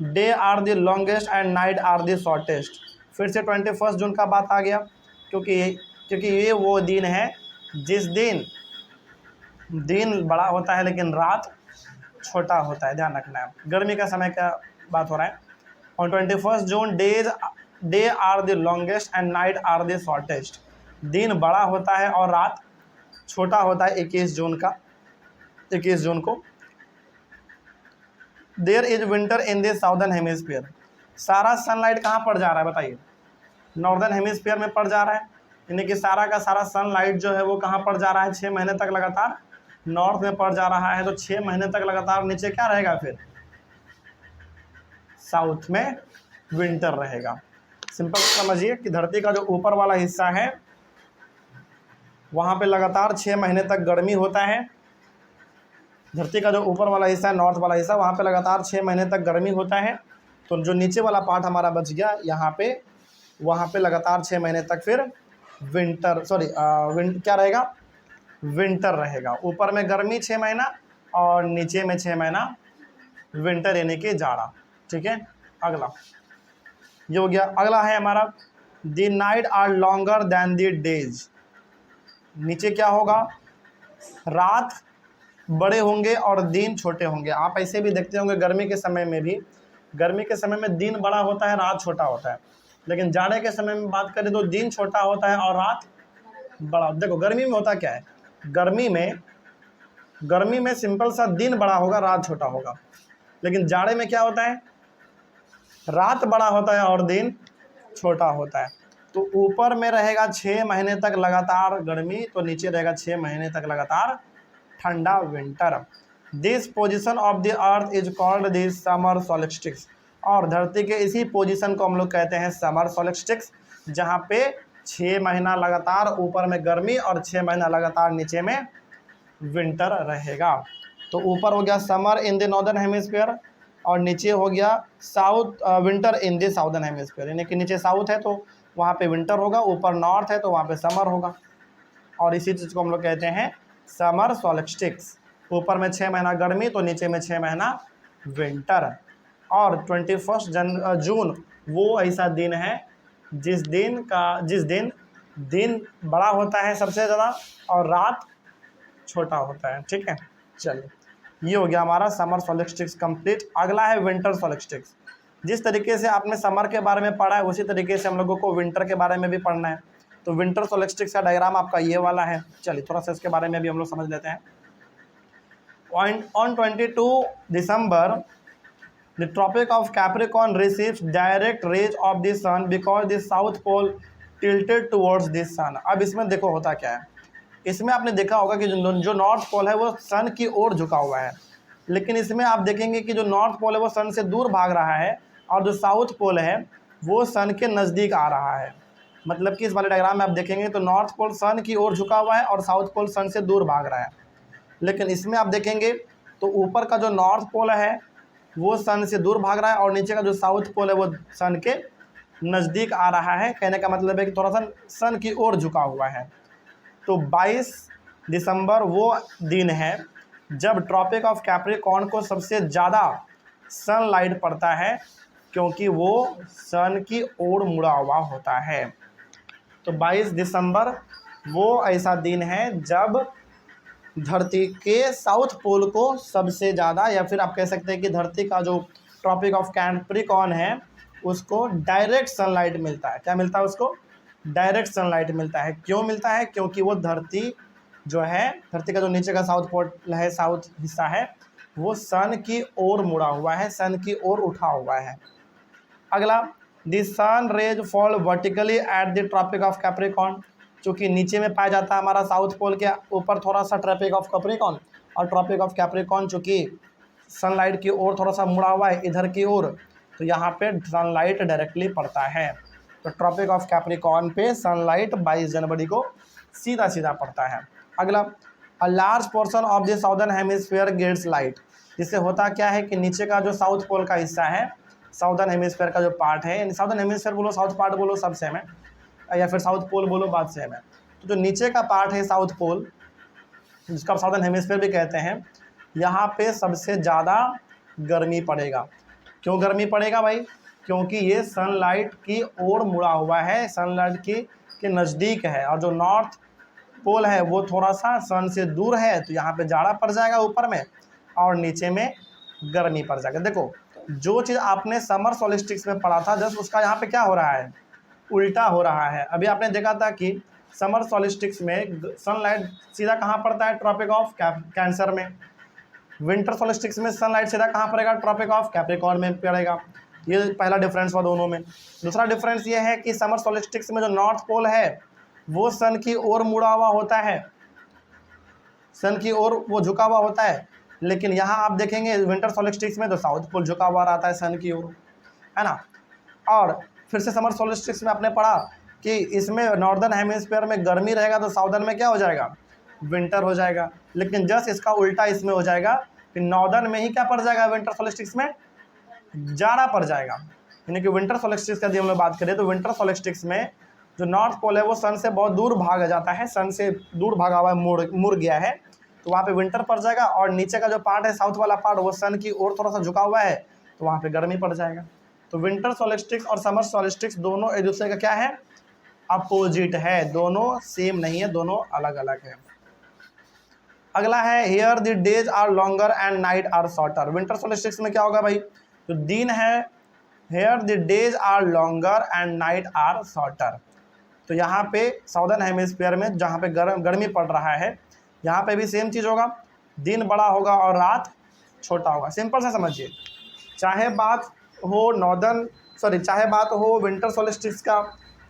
day are the longest and night are the shortest. फिर से 21 जून का बात आ गया क्योंकि ये वो दिन है जिस दिन बड़ा होता है लेकिन रात छोटा होता है, ध्यान रखना है। गर्मी का समय का बात हो रहा है। On 21 June day are the longest and night are the shortest. दिन बड़ा होता है और रात छोटा होता है 21 जून को। There is winter in the southern hemisphere. सारा सनलाइट कहाँ पड़ जा रहा है बताइए? नॉर्दर्न हेमिस्फीयर में पड़ जा रहा है, यानी कि सारा का सारा सनलाइट जो है वो कहाँ पड़ जा रहा है? 6 महीने तक लगातार नॉर्थ में पड़ जा रहा है। तो 6 महीने तक लगातार नीचे क्या रहेगा? फिर साउथ में विंटर रहेगा। सिंपल समझिए कि धरती का जो ऊपर वाला हिस्सा है वहाँ पे लगातार 6 महीने तक गर्मी होता है। धरती का जो ऊपर वाला हिस्सा है नॉर्थ वाला हिस्सा, वहाँ पे लगातार 6 महीने तक गर्मी होता है। तो जो नीचे वाला पार्ट हमारा बच गया यहाँ पे, वहाँ पे लगातार 6 महीने तक फिर क्या रहेगा? विंटर रहेगा। ऊपर में गर्मी 6 महीना और नीचे में 6 महीना विंटर यानी कि जाड़ा। ठीक है, अगला ये हो गया। अगला है हमारा the night are longer than the days. नीचे क्या होगा? रात बड़े होंगे और दिन छोटे होंगे। आप ऐसे भी देखते होंगे गर्मी के समय में दिन बड़ा होता है, रात छोटा होता है। लेकिन जाड़े के समय में बात करें तो दिन छोटा होता है और रात बड़ा। देखो गर्मी में होता क्या है, गर्मी में सिंपल सा दिन बड़ा होगा, रात छोटा होगा। लेकिन जाड़े में क्या होता है? रात बड़ा होता है और दिन छोटा होता है। तो ऊपर में रहेगा 6 महीने तक लगातार गर्मी, तो नीचे रहेगा 6 महीने तक लगातार ठंडा winter. This position of the earth is called the summer solstice. और धरती के इसी पोजीशन को हम लोग कहते हैं समर सोलिस्टिक्स, जहाँ पे 6 महीना लगातार ऊपर में गर्मी और 6 महीना लगातार नीचे में विंटर रहेगा। तो ऊपर हो गया summer in the northern hemisphere और नीचे हो गया south winter in the southern hemisphere, यानी कि नीचे साउथ है तो वहाँ पे विंटर होगा, ऊपर नॉर्थ है तो वहाँ पे समर होगा। और इसी चीज़ को हम लोग कहते हैं समर सोलिस्टिक्स। ऊपर में 6 महीना गर्मी तो नीचे में 6 महीना विंटर। और 21 जून वो ऐसा दिन है जिस दिन दिन बड़ा होता है सबसे ज़्यादा और रात छोटा होता है। ठीक है, चलिए ये हो गया हमारा समर सोलिस्टिक्स कंप्लीट। अगला है विंटर सोलिस्टिक्स। जिस तरीके से आपने समर के बारे में पढ़ा है उसी तरीके से हम लोगों को विंटर के बारे में भी पढ़ना है। तो विंटर सोलिस्टिक्स का डायग्राम आपका ये वाला है। चलिए थोड़ा सा इसके बारे में भी हम लोग समझ लेते हैं। On 22 December the tropic of Capricorn receives direct rays of the sun because the south pole tilted towards the sun। अब इसमें देखो होता क्या है, इसमें आपने देखा होगा कि जो नॉर्थ पोल है वो सन की ओर झुका हुआ है, लेकिन इसमें आप देखेंगे कि जो नॉर्थ पोल है वो सन से दूर भाग रहा है और जो साउथ पोल है वो सन के नज़दीक आ रहा है। मतलब कि इस वाले डायग्राम में आप देखेंगे तो नॉर्थ पोल सन की ओर झुका हुआ है और साउथ पोल सन से दूर भाग रहा है। लेकिन इसमें आप देखेंगे तो ऊपर का जो नॉर्थ पोल है वो सन से दूर भाग रहा है और नीचे का जो साउथ पोल है वो सन के नज़दीक आ रहा है। कहने का मतलब है कि थोड़ा सा सन की ओर झुका हुआ है। तो 22 दिसंबर वो दिन है जब ट्रॉपिक ऑफ कैप्रिकॉर्न को सबसे ज़्यादा सनलाइट पड़ता है, क्योंकि वो सन की ओर मुड़ा हुआ होता है। तो 22 दिसंबर वो ऐसा दिन है जब धरती के साउथ पोल को सबसे ज़्यादा, या फिर आप कह सकते हैं कि धरती का जो ट्रॉपिक ऑफ कैप्रिकॉर्न है उसको डायरेक्ट सनलाइट मिलता है। क्या मिलता है उसको? डायरेक्ट सनलाइट मिलता है। क्यों मिलता है? क्योंकि वो धरती जो है, धरती का जो नीचे का साउथ पोल है, साउथ हिस्सा है, वो सन की ओर मुड़ा हुआ है, सन की ओर उठा हुआ है। अगला, the sun rays fall vertically at the tropic of Capricorn. चूँकि नीचे में पाया जाता है हमारा साउथ पोल के ऊपर थोड़ा सा ट्रॉपिक ऑफ कैप्रिकॉर्न, और ट्रॉपिक ऑफ कैप्रिकॉर्न चूँकि सनलाइट की ओर थोड़ा सा मुड़ा हुआ है इधर की ओर, तो यहाँ पे सनलाइट डायरेक्टली पड़ता है। तो ट्रॉपिक ऑफ कैप्रिकॉर्न पे सनलाइट 22 जनवरी को सीधा सीधा पड़ता है। अगला, a large portion of the southern hemisphere gets light. जिससे होता क्या है कि नीचे का जो साउथ पोल का हिस्सा है, साउदर्न हेमिस्फीयर का जो पार्ट है, साउदर्न हेमिस्फीयर बोलो, साउथ पार्ट बोलो, सब सेम है, या फिर साउथ पोल बोलो, बात सेम है। तो जो नीचे का पार्ट है साउथ पोल, जिसका साउदर्न हेमिस्फीयर भी कहते हैं, यहाँ पे सबसे ज़्यादा गर्मी पड़ेगा। क्यों गर्मी पड़ेगा भाई? क्योंकि ये सनलाइट की ओर मुड़ा हुआ है, सनलाइट के नज़दीक है, और जो नॉर्थ पोल है वो थोड़ा सा सन से दूर है, तो यहाँ पे जाड़ा पड़ जाएगा ऊपर में और नीचे में गर्मी पड़ जाएगा। देखो, जो चीज़ आपने समर सोलिस्टिक्स में पढ़ा था जस्ट उसका यहाँ पे क्या हो रहा है? उल्टा हो रहा है। अभी आपने देखा था कि समर सोलिस्टिक्स में सनलाइट सीधा कहाँ पड़ता है? ट्रॉपिक ऑफ कैंसर में। विंटर सोलिस्टिक्स में सनलाइट सीधा कहाँ पड़ेगा? ट्रॉपिक ऑफ कैप्रिकॉर्न में पड़ेगा। ये पहला डिफरेंस हुआ दोनों में। दूसरा डिफरेंस ये है कि समर सोलिस्टिक्स में जो नॉर्थ पोल है वो सन की ओर मुड़ा हुआ होता है, सन की ओर वो झुका हुआ होता है। लेकिन यहाँ आप देखेंगे विंटर सोलिस्टिक्स में तो साउथ पोल झुका हुआ रहता है सन की ओर, है ना। और फिर से समर सोलिस्टिक्स में आपने पढ़ा कि इसमें नॉर्दर्न हेमिस्फीयर में गर्मी रहेगा तो साउदर्न में क्या हो जाएगा? विंटर हो जाएगा। लेकिन जस्ट इसका उल्टा इसमें हो जाएगा कि नॉर्दर्न में ही क्या पड़ जाएगा? विंटर सोलिस्टिक्स में जाड़ा पड़ जाएगा। यानी कि विंटर सोलिस्टिक्स का यदि हम लोग बात करें तो विंटर सोलिस्टिक्स में जो नॉर्थ पोल है वो सन से बहुत दूर भाग जाता है, सन से दूर भागा हुआ है, मुड़ गया है, तो वहाँ पे विंटर पड़ जाएगा। और नीचे का जो पार्ट है साउथ वाला पार्ट वो सन की ओर थोड़ा सा झुका हुआ है, तो वहाँ पे गर्मी पड़ जाएगा। तो विंटर सोलिस्टिक्स और समर सोलिस्टिक्स दोनों एक दूसरे का क्या है? अपोजिट है, दोनों सेम नहीं है, दोनों अलग अलग है। अगला है here the days are longer and night are shorter. Winter solstice में क्या होगा भाई? जो दिन है, here the days are longer and night are shorter. तो यहाँ पे साउदर्न हेमिस्फीयर में जहाँ पे गर्मी पड़ रहा है, यहाँ पे भी सेम चीज़ होगा, दिन बड़ा होगा और रात छोटा होगा। सिंपल से समझिए, चाहे बात हो विंटर सोलिस्टिक्स का,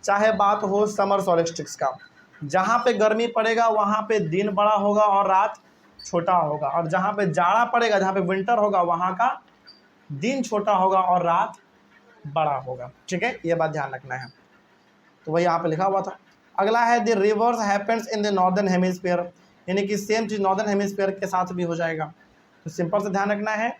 चाहे बात हो समर सोलिस्टिक्स का, जहाँ पे गर्मी पड़ेगा वहाँ पे दिन बड़ा होगा और रात छोटा होगा, और जहाँ पे जाड़ा पड़ेगा, जहाँ पे विंटर होगा, वहाँ का दिन छोटा होगा और रात बड़ा होगा। ठीक है, ये बात ध्यान रखना है। तो वही यहाँ पे लिखा हुआ था। अगला है the reverse happens in the northern hemisphere, यानी कि सेम चीज़ नॉर्दर्न हेमिस्फीयर के साथ भी हो जाएगा। तो सिंपल से ध्यान रखना है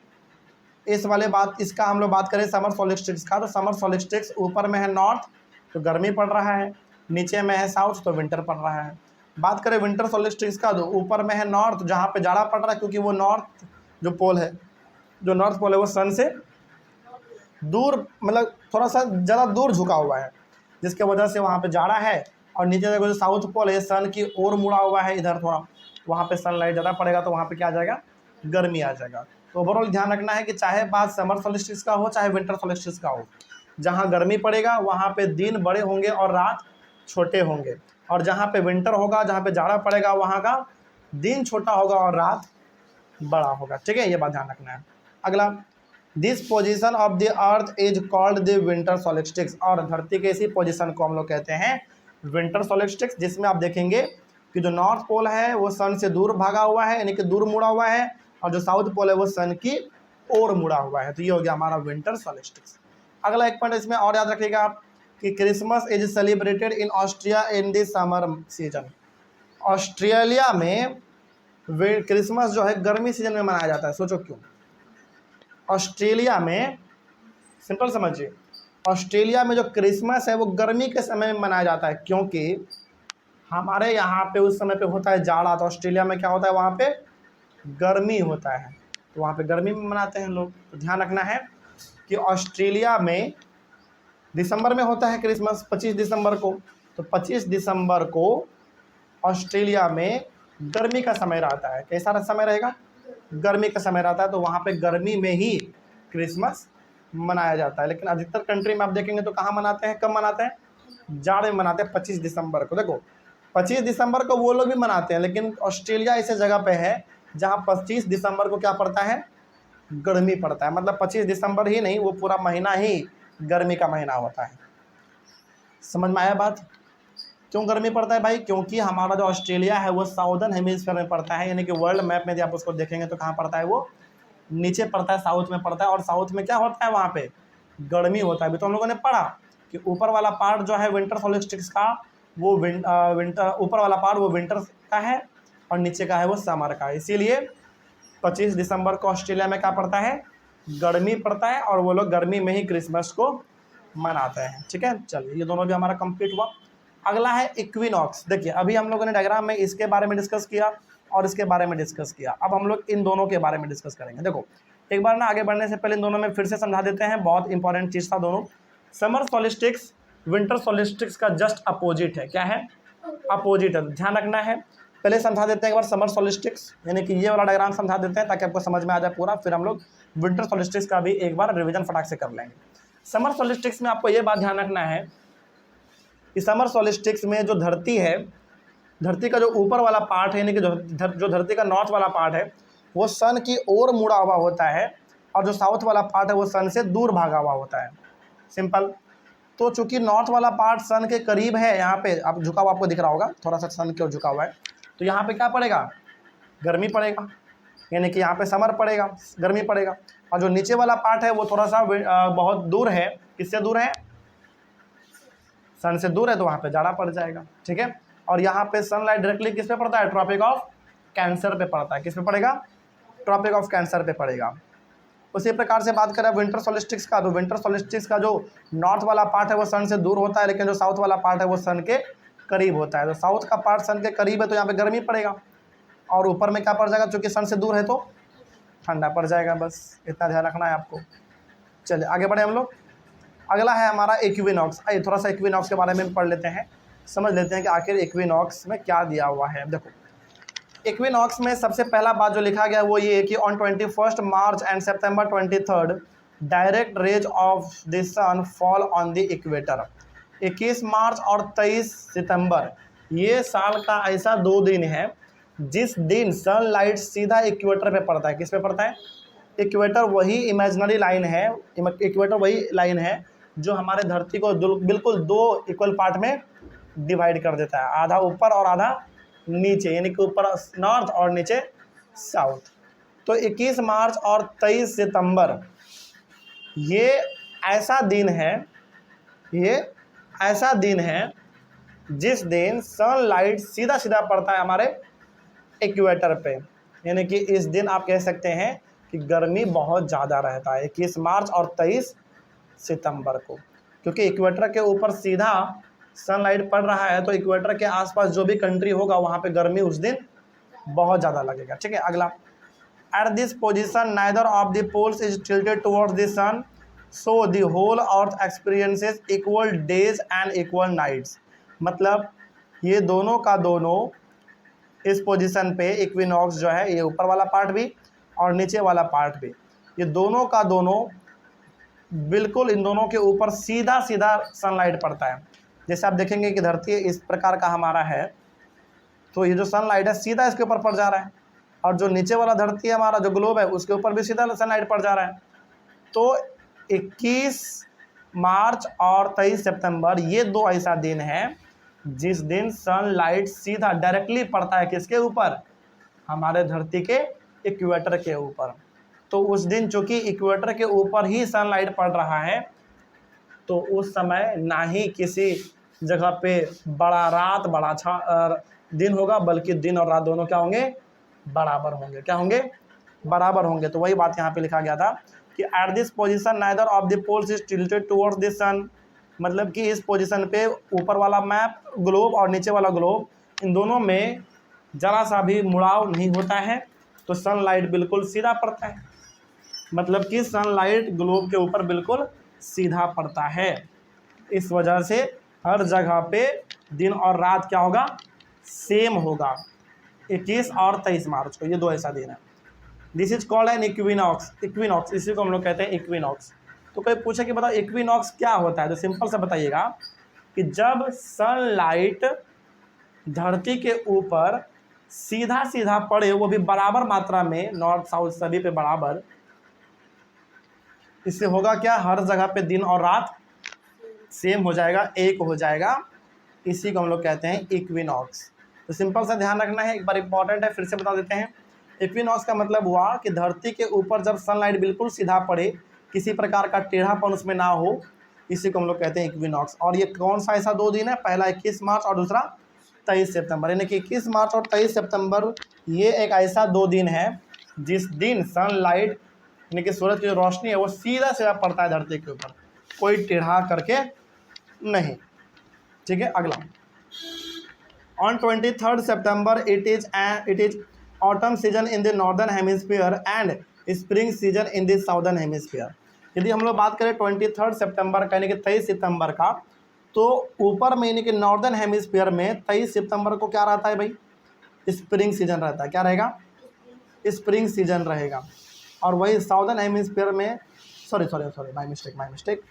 इस वाले बात, इसका हम लोग बात करें समर सोलिस्टिक्स का, तो समर सोलिस्टिक्स ऊपर में है नॉर्थ तो गर्मी पड़ रहा है, नीचे में है साउथ तो विंटर पड़ रहा है। बात करें विंटर सोलिस्टिक्स का, तो ऊपर में है नॉर्थ जहाँ पे जाड़ा पड़ रहा है, क्योंकि वो नॉर्थ जो पोल है, जो नॉर्थ पोल है वो सन से दूर, मतलब थोड़ा सा ज़्यादा दूर झुका हुआ है, जिसके वजह से वहाँ पे जाड़ा है। और नीचे देखो जो साउथ पोल है सन की ओर मुड़ा हुआ है इधर थोड़ा, वहाँ पे सनलाइट ज़्यादा पड़ेगा तो वहाँ पे क्या आ जाएगा, गर्मी आ जाएगा। तो ओवरऑल ध्यान रखना है कि चाहे बात समर सोलिस्टिक्स का हो चाहे विंटर सोलिस्टिक्स का हो, जहाँ गर्मी पड़ेगा वहाँ पे दिन बड़े होंगे और रात छोटे होंगे, और जहाँ पे विंटर होगा, जहाँ पे जाड़ा पड़ेगा, वहाँ का दिन छोटा होगा और रात बड़ा होगा। ठीक है, ये बात ध्यान रखना है। अगला, this position of the earth is called the winter solstice, और धरती के इसी पोजीशन को हम लोग कहते हैं विंटर सोलिस्टिक्स, जिसमें आप देखेंगे कि जो नॉर्थ पोल है वो सन से दूर भागा हुआ है, यानी कि दूर मुड़ा हुआ है, और जो साउथ पोल है वो सन की ओर मुड़ा हुआ है। तो ये हो गया हमारा विंटर सोलिस्टिक्स। अगला एक पॉइंट इसमें और याद रखिएगा आप कि Christmas is celebrated in Austria in the summer season. Australia में क्रिसमस जो है गर्मी सीजन में मनाया जाता है। सोचो क्यों? ऑस्ट्रेलिया में, सिंपल समझिए, ऑस्ट्रेलिया में जो क्रिसमस है वो गर्मी के समय में मनाया जाता है, क्योंकि हमारे यहाँ पे उस समय पे होता है जाड़ा, तो ऑस्ट्रेलिया में क्या होता है, वहाँ पे गर्मी होता है, तो वहाँ पे गर्मी में मनाते हैं लोग। तो ध्यान रखना है कि ऑस्ट्रेलिया में दिसंबर में होता है क्रिसमस, 25 दिसंबर को। तो 25 दिसंबर को ऑस्ट्रेलिया में गर्मी का समय रहता है। कैसा समय रहेगा? गर्मी का समय रहता है, तो वहाँ पे गर्मी में ही क्रिसमस मनाया जाता है। लेकिन अधिकतर कंट्री में आप देखेंगे तो कहाँ मनाते हैं, कब मनाते हैं? जाड़े में मनाते हैं, 25 दिसंबर को। देखो 25 दिसंबर को वो लोग भी मनाते हैं, लेकिन ऑस्ट्रेलिया ऐसे जगह पे है जहाँ 25 दिसंबर को क्या पड़ता है, गर्मी पड़ता है। मतलब 25 दिसंबर ही नहीं, वो पूरा महीना ही गर्मी का महीना होता है। समझ में आया बात? क्यों गर्मी पड़ता है भाई? क्योंकि हमारा जो ऑस्ट्रेलिया है वो साउदर्न हेमिस्फीयर में पड़ता है, यानी कि वर्ल्ड मैप में यदि आप उसको देखेंगे तो कहाँ पड़ता है, वो नीचे पड़ता है, साउथ में पड़ता है। और साउथ में क्या होता है, वहाँ पे गर्मी होता है। अभी तो हम लोगों ने पढ़ा कि ऊपर वाला पार्ट जो है विंटर सोलिस्टिक्स का, वो विंटर, ऊपर वाला पार्ट वो विंटर का है और नीचे का है वो समर का। इसीलिए 25 दिसंबर को ऑस्ट्रेलिया में क्या पड़ता है, गर्मी पड़ता है, और वो लोग गर्मी में ही क्रिसमस को मनाते हैं। ठीक है, चलिए ये दोनों भी हमारा कंप्लीट हुआ। अगला है इक्विनॉक्स। देखिए अभी हम लोगों ने डायग्राम में इसके बारे में डिस्कस किया और इसके बारे में डिस्कस किया, अब हम लोग इन दोनों के बारे में डिस्कस करेंगे। देखो एक बार ना आगे बढ़ने से पहले इन दोनों में फिर से समझा देते हैं, बहुत इंपॉर्टेंट चीज़ था दोनों। समर सोलिस्टिक्स विंटर सोलिस्टिक्स का जस्ट अपोजिट है। क्या है? अपोजिट है, ध्यान रखना है। पहले समझा देते हैं एक बार समर सोलिस्टिक्स, यानी कि ये वाला डायग्राम समझा देते हैं ताकि आपको समझ में आ जाए पूरा, फिर हम लोग विंटर सोलिस्टिक्स का भी एक बार रिवीजन फटाक से कर लेंगे। समर सोलिस्टिक्स में आपको ये बात ध्यान रखना है कि समर सोलिस्टिक्स में जो धरती है, धरती का जो ऊपर वाला पार्ट है, यानी कि जो धरती का नॉर्थ वाला पार्ट है वो सन की ओर मुड़ा हुआ होता है, और जो साउथ वाला पार्ट है वो सन से दूर भागा हुआ होता है। सिंपल। तो चूंकि नॉर्थ वाला पार्ट सन के करीब है, यहाँ पे आप झुका हुआ आपको दिख रहा होगा, थोड़ा सा सन की ओर झुका हुआ है, तो यहाँ पे क्या पड़ेगा, गर्मी पड़ेगा, यानी कि यहाँ पे समर पड़ेगा, गर्मी पड़ेगा। और जो नीचे वाला पार्ट है वो थोड़ा सा बहुत दूर है। किससे दूर है? सन से दूर है, तो वहाँ पे जाड़ा पड़ जाएगा। ठीक है, और यहाँ पे सनलाइट डायरेक्टली किस पे पड़ता है? ट्रॉपिक ऑफ कैंसर पे पड़ता है। किस पे पड़ेगा? ट्रॉपिक ऑफ कैंसर पे पड़ेगा। उसी प्रकार से बात करें विंटर सोलिस्टिक्स का, तो विंटर सोलिस्टिक्स का जो नॉर्थ वाला पार्ट है वो सन से दूर होता है, लेकिन जो साउथ वाला पार्ट है वो सन के करीब होता है। तो साउथ का पार्ट सन के करीब है तो यहाँ पे गर्मी पड़ेगा, और ऊपर में क्या पड़ जाएगा, चूँकि सन से दूर है तो ठंडा पड़ जाएगा। बस इतना ध्यान रखना है आपको। चलिए आगे बढ़े हम लोग। अगला है हमारा इक्विनॉक्स। आइए थोड़ा सा इक्विनॉक्स के बारे में पढ़ लेते हैं, समझ लेते हैं कि आखिर इक्विनॉक्स में क्या दिया हुआ है। देखो इक्विनॉक्स में सबसे पहला बात जो लिखा गया वो ये है कि ऑन 21 मार्च एंड सितंबर 23 direct rays of the sun fall on the equator. 21 मार्च और 23 सितंबर ये साल का ऐसा 2 दिन है जिस दिन सनलाइट सीधा इक्वेटर पे पड़ता है। किस पे पड़ता है? इक्वेटर वही इमेजिनरी लाइन है, इक्वेटर वही लाइन है जो हमारे धरती को बिल्कुल 2 इक्वल पार्ट में डिवाइड कर देता है, आधा ऊपर और आधा नीचे, यानी कि ऊपर नॉर्थ और नीचे साउथ। तो 21 मार्च और 23 सितंबर ये ऐसा दिन है, ये ऐसा दिन है जिस दिन सनलाइट सीधा सीधा पड़ता है हमारे इक्वेटर पे। यानी कि इस दिन आप कह सकते हैं कि गर्मी बहुत ज़्यादा रहता है 21 मार्च और 23 सितंबर को, क्योंकि इक्वेटर के ऊपर सीधा सनलाइट पड़ रहा है। तो इक्वेटर के आसपास जो भी कंट्री होगा वहाँ पे गर्मी उस दिन बहुत ज़्यादा लगेगा। ठीक है, अगला, at this position neither of the poles is tilted towards the sun, so the whole earth experiences equal days and equal nights. मतलब ये दोनों का दोनों इस पोजीशन पे इक्विनॉक्स जो है, ये ऊपर वाला पार्ट भी और नीचे वाला पार्ट भी, ये दोनों का दोनों बिल्कुल इन दोनों के ऊपर सीधा सीधा सनलाइट पड़ता है। जैसे आप देखेंगे कि धरती इस प्रकार का हमारा है, तो ये जो सनलाइट है सीधा इसके ऊपर पड़ जा रहा है, और जो नीचे वाला धरती है हमारा जो ग्लोब है उसके ऊपर भी सीधा सनलाइट पड़ जा रहा है। तो 21 मार्च और 23 सितंबर ये दो ऐसा दिन है जिस दिन सनलाइट सीधा डायरेक्टली पड़ता है किसके ऊपर, हमारे धरती के इक्वेटर के ऊपर। तो उस दिन चूंकि इक्वेटर के ऊपर ही सनलाइट पड़ रहा है, तो उस समय ना ही किसी जगह पे बड़ा रात बड़ा दिन होगा, बल्कि दिन और रात दोनों क्या होंगे, बराबर होंगे। क्या होंगे, बराबर होंगे। तो वही बात यहाँ पे लिखा गया था कि at this position neither of the poles is tilted towards the sun, मतलब कि इस पोजीशन पे ऊपर वाला मैप ग्लोब और नीचे वाला ग्लोब, इन दोनों में जरा सा भी मुड़ाव नहीं होता है, तो सनलाइट बिल्कुल सीधा पड़ता है। मतलब कि सनलाइट ग्लोब के ऊपर बिल्कुल सीधा पड़ता है। इस वजह से हर जगह पे दिन और रात क्या होगा, सेम होगा 21 और 23 मार्च को, ये दो ऐसा दिन है। This is called an equinox. Equinox इसी को हम लोग कहते हैं इक्विनॉक्स। तो कोई पूछे कि बताओ इक्विनॉक्स क्या होता है, तो सिंपल सा बताइएगा कि जब सनलाइट धरती के ऊपर सीधा सीधा पड़े, वो भी बराबर मात्रा में, नॉर्थ साउथ सभी पे बराबर, इससे होगा क्या, हर जगह पे दिन और रात सेम हो जाएगा, एक हो जाएगा। इसी को हम लोग कहते हैं इक्विनॉक्स। तो सिंपल सा ध्यान रखना है, एक बार इंपॉर्टेंट है, फिर से बता देते हैं। इक्विनॉक्स का मतलब हुआ कि धरती के ऊपर जब सनलाइट बिल्कुल सीधा पड़े, किसी प्रकार का टेढ़ापन उसमें ना हो, इसी को हम लोग कहते हैं इक्विनॉक्स। और ये कौन सा ऐसा दो दिन है, पहला 21 मार्च और दूसरा 23 सितंबर। यानी कि 21 मार्च और 23 सितंबर ये एक ऐसा दो दिन है जिस दिन सनलाइट यानी कि सूरज की जो रोशनी है वो सीधा सीधा पड़ता है धरती के ऊपर, कोई टेढ़ा करके नहीं। ठीक है, अगला, on 23 September it is autumn season in the northern hemisphere and spring season in the southern hemisphere. यदि हम लोग बात करें 23 सितंबर का यानी कि 23 सितंबर का, तो ऊपर में यानी कि नॉर्दर्न हेमिस्फीयर में 23 सितंबर को क्या रहता है भाई, स्प्रिंग सीजन रहता है। क्या रहेगा, स्प्रिंग सीजन रहेगा। और वही साउदर्न हेमिस्फीयर में सॉरी माय मिस्टेक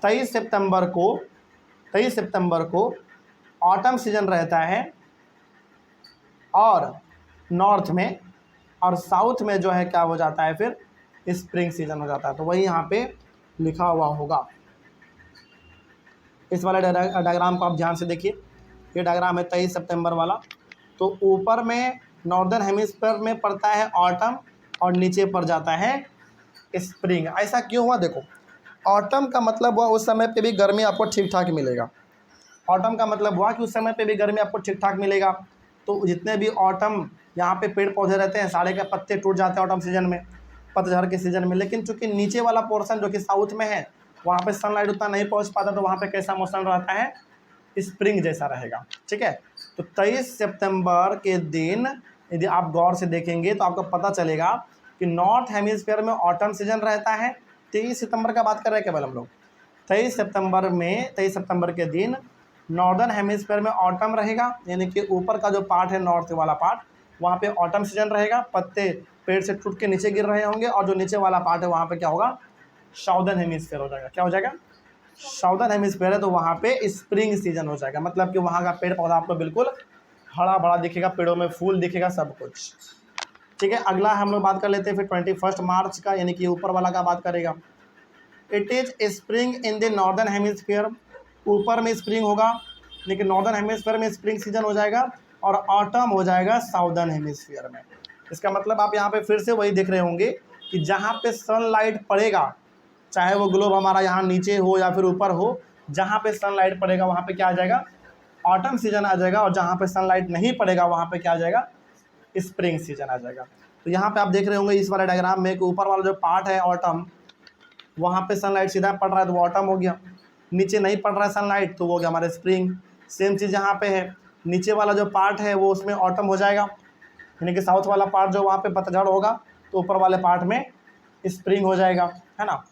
23 सितंबर को ऑटम सीजन रहता है, और नॉर्थ में और साउथ में जो है क्या हो जाता है, फिर स्प्रिंग सीजन हो जाता है। तो वही यहाँ पे लिखा हुआ होगा। इस वाले डायग्राम को आप ध्यान से देखिए, ये डायग्राम है 23 सितंबर वाला। तो ऊपर में नॉर्दर्न हेमिस्फीयर में पड़ता है ऑटम और नीचे पड़ जाता है स्प्रिंग। ऐसा क्यों हुआ, देखो, ऑटम का मतलब हुआ उस समय पे भी गर्मी आपको ठीक ठाक मिलेगा। ऑटम का मतलब हुआ कि उस समय पे भी गर्मी आपको ठीक ठाक मिलेगा। तो जितने भी ऑटम यहाँ पे पेड़ पौधे रहते हैं, सारे के पत्ते टूट जाते हैं ऑटम सीजन में, पतझड़ के सीजन में। लेकिन चूंकि नीचे वाला पोर्शन जो कि साउथ में है, वहाँ पे सनलाइट उतना नहीं पहुँच पाता, तो वहाँ पे कैसा मौसम रहता है, स्प्रिंग जैसा रहेगा। ठीक है, तो 23 सितंबर के दिन यदि आप गौर से देखेंगे तो आपको पता चलेगा कि नॉर्थ हेमिस्फीयर में ऑटम सीजन रहता है। 23 सितंबर का बात कर रहे हैं केवल हम लोग। 23 सितंबर के दिन नॉर्दर्न हेमिस्फीयर में ऑटम रहेगा, यानी कि ऊपर का जो पार्ट है नॉर्थ वाला पार्ट, वहाँ पे ऑटम सीजन रहेगा, पत्ते पेड़ से टूट के नीचे गिर रहे होंगे, और जो नीचे वाला पार्ट है वहाँ पे क्या होगा, साउदर्न हेमिस्फीयर हो जाएगा। क्या हो जाएगा, साउदर्न हेमिस्फीयर है, तो वहाँ पे स्प्रिंग सीजन हो जाएगा। मतलब कि वहाँ का पेड़ पौधा आपको बिल्कुल हरा भरा दिखेगा, पेड़ों में फूल दिखेगा, सब कुछ। ठीक है, अगला हम लोग बात कर लेते हैं फिर 21 मार्च का, यानी कि ऊपर वाला का बात करेगा। It is spring in the northern hemisphere, ऊपर में स्प्रिंग होगा, लेकिन नॉर्दर्न हेमिस्फीयर में स्प्रिंग सीजन हो जाएगा, और ऑटम हो जाएगा साउदर्न हेमिस्फीयर में। इसका मतलब आप यहाँ पे फिर से वही देख रहे होंगे कि जहाँ पे सनलाइट पड़ेगा, चाहे वो ग्लोब हमारा यहाँ नीचे हो या फिर ऊपर हो, जहाँ पे सनलाइट पड़ेगा वहाँ पे क्या आ जाएगा, ऑटम सीजन आ जाएगा। और जहाँ पे सनलाइट नहीं पड़ेगा वहाँ पे क्या आ जाएगा, स्प्रिंग सीजन आ जाएगा। तो यहाँ पे आप देख रहे होंगे इस वाले डायग्राम में कि ऊपर वाला जो पार्ट है ऑटम, वहाँ पे सनलाइट सीधा पड़ रहा है तो वो ऑटम हो गया। नीचे नहीं पड़ रहा है सनलाइट तो वो हो गया हमारा स्प्रिंग। सेम चीज़ यहाँ पे है, नीचे वाला जो पार्ट है वो उसमें ऑटम हो जाएगा, यानी कि साउथ वाला पार्ट जो वहाँ पे पतझड़ होगा तो ऊपर वाले पार्ट में स्प्रिंग हो जाएगा, है ना।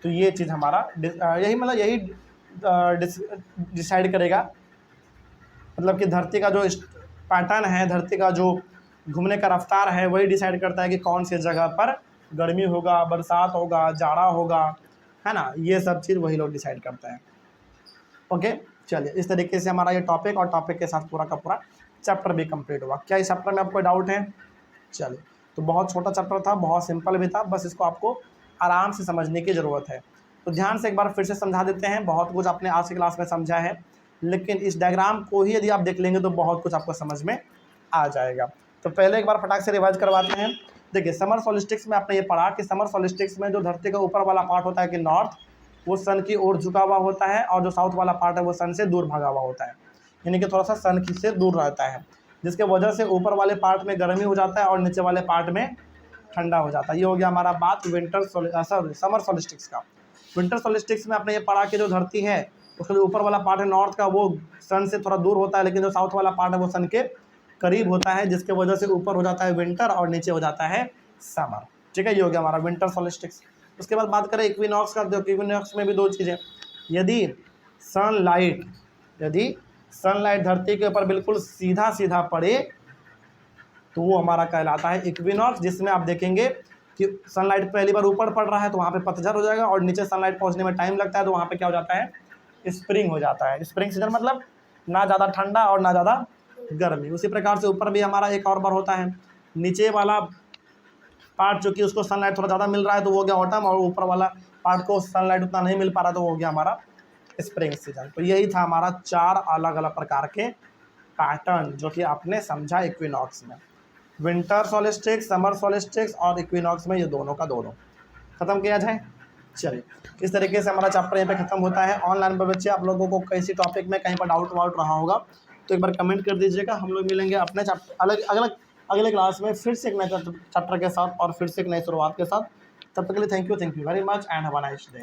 तो ये चीज़ हमारा यही डिसाइड करेगा, मतलब कि धरती का जो पैटर्न है, धरती का जो घूमने का रफ्तार है, वही डिसाइड करता है कि कौन सी जगह पर गर्मी होगा, बरसात होगा, जाड़ा होगा, है ना। ये सब चीज़ वही लोग डिसाइड करते हैं। ओके, चलिए इस तरीके से हमारा ये टॉपिक और टॉपिक के साथ पूरा का पूरा चैप्टर भी कंप्लीट हुआ। क्या इस चैप्टर में आपको डाउट है? चलिए, तो बहुत छोटा चैप्टर था, बहुत सिंपल भी था, बस इसको आपको आराम से समझने की ज़रूरत है। तो ध्यान से एक बार फिर से समझा देते हैं। बहुत कुछ आपने आज की क्लास में समझा है, लेकिन इस डायग्राम को ही यदि आप देख लेंगे तो बहुत कुछ आपको समझ में आ जाएगा। तो पहले एक बार फटाक से रिवाइज करवाते हैं। देखिए, समर सॉलिस्टिक्स में आपने ये पढ़ा कि समर सॉलिस्टिक्स में जो धरती का ऊपर वाला पार्ट होता है कि नॉर्थ, वो सन की ओर झुका हुआ होता है, और जो साउथ वाला पार्ट है वो सन से दूर भागा हुआ होता है, यानी कि थोड़ा सा सन की से दूर रहता है, जिसके वजह से ऊपर वाले पार्ट में गर्मी हो जाता है और नीचे वाले पार्ट में ठंडा हो जाता है। ये हो गया हमारा बात समर सॉलिस्टिक्स का। विंटर सॉलिस्टिक्स में आपने ये पढ़ा कि जो धरती है उसका जो ऊपर वाला पार्ट है नॉर्थ का, वो सन से थोड़ा दूर होता है, लेकिन जो साउथ वाला पार्ट है वो सन के करीब होता है, जिसके वजह से ऊपर हो जाता है विंटर और नीचे हो जाता है समर। ठीक है, ये हो गया हमारा विंटर सॉलिस्टिक्स। उसके बाद बात करें इक्विनॉक्स का, तो इक्विनॉक्स में भी दो चीज़ें, यदि सनलाइट धरती के ऊपर बिल्कुल सीधा सीधा पड़े तो वो हमारा कहलाता है इक्विनॉक्स, जिसमें आप देखेंगे कि सनलाइट पहली बार ऊपर पड़ रहा है तो वहाँ पे पतझड़ हो जाएगा, और नीचे सनलाइट पहुँचने में टाइम लगता है तो वहाँ पे क्या हो जाता है, स्प्रिंग हो जाता है। स्प्रिंग सीजन मतलब ना ज़्यादा ठंडा और ना ज़्यादा गर्मी। उसी प्रकार से ऊपर भी हमारा एक और बार होता है, नीचे वाला पार्ट जो कि उसको सनलाइट थोड़ा ज़्यादा मिल रहा है तो वो हो गया ऑटम, और ऊपर वाला पार्ट को सनलाइट उतना नहीं मिल पा रहा तो वो हो गया हमारा स्प्रिंग सीजन। तो यही था हमारा 4 अलग अलग प्रकार के पैटर्न जो कि आपने समझा इक्विनॉक्स में। विंटर सॉलिस्टिक्स, समर सॉलिस्टिक्स और इक्विनॉक्स में ये दोनों का दोनों खत्म किया जाए। चलिए, इस तरीके से हमारा चैप्टर यहाँ पे खत्म होता है। ऑनलाइन पर बच्चे आप लोगों को किसी टॉपिक में कहीं पर डाउट वाउट रहा होगा तो एक बार कमेंट कर दीजिएगा। हम लोग मिलेंगे अपने चैप्टर अगले क्लास में फिर से एक नए चैप्टर के साथ और फिर से एक नई शुरुआत के साथ। तब तक के लिए thank you very much and have a nice day.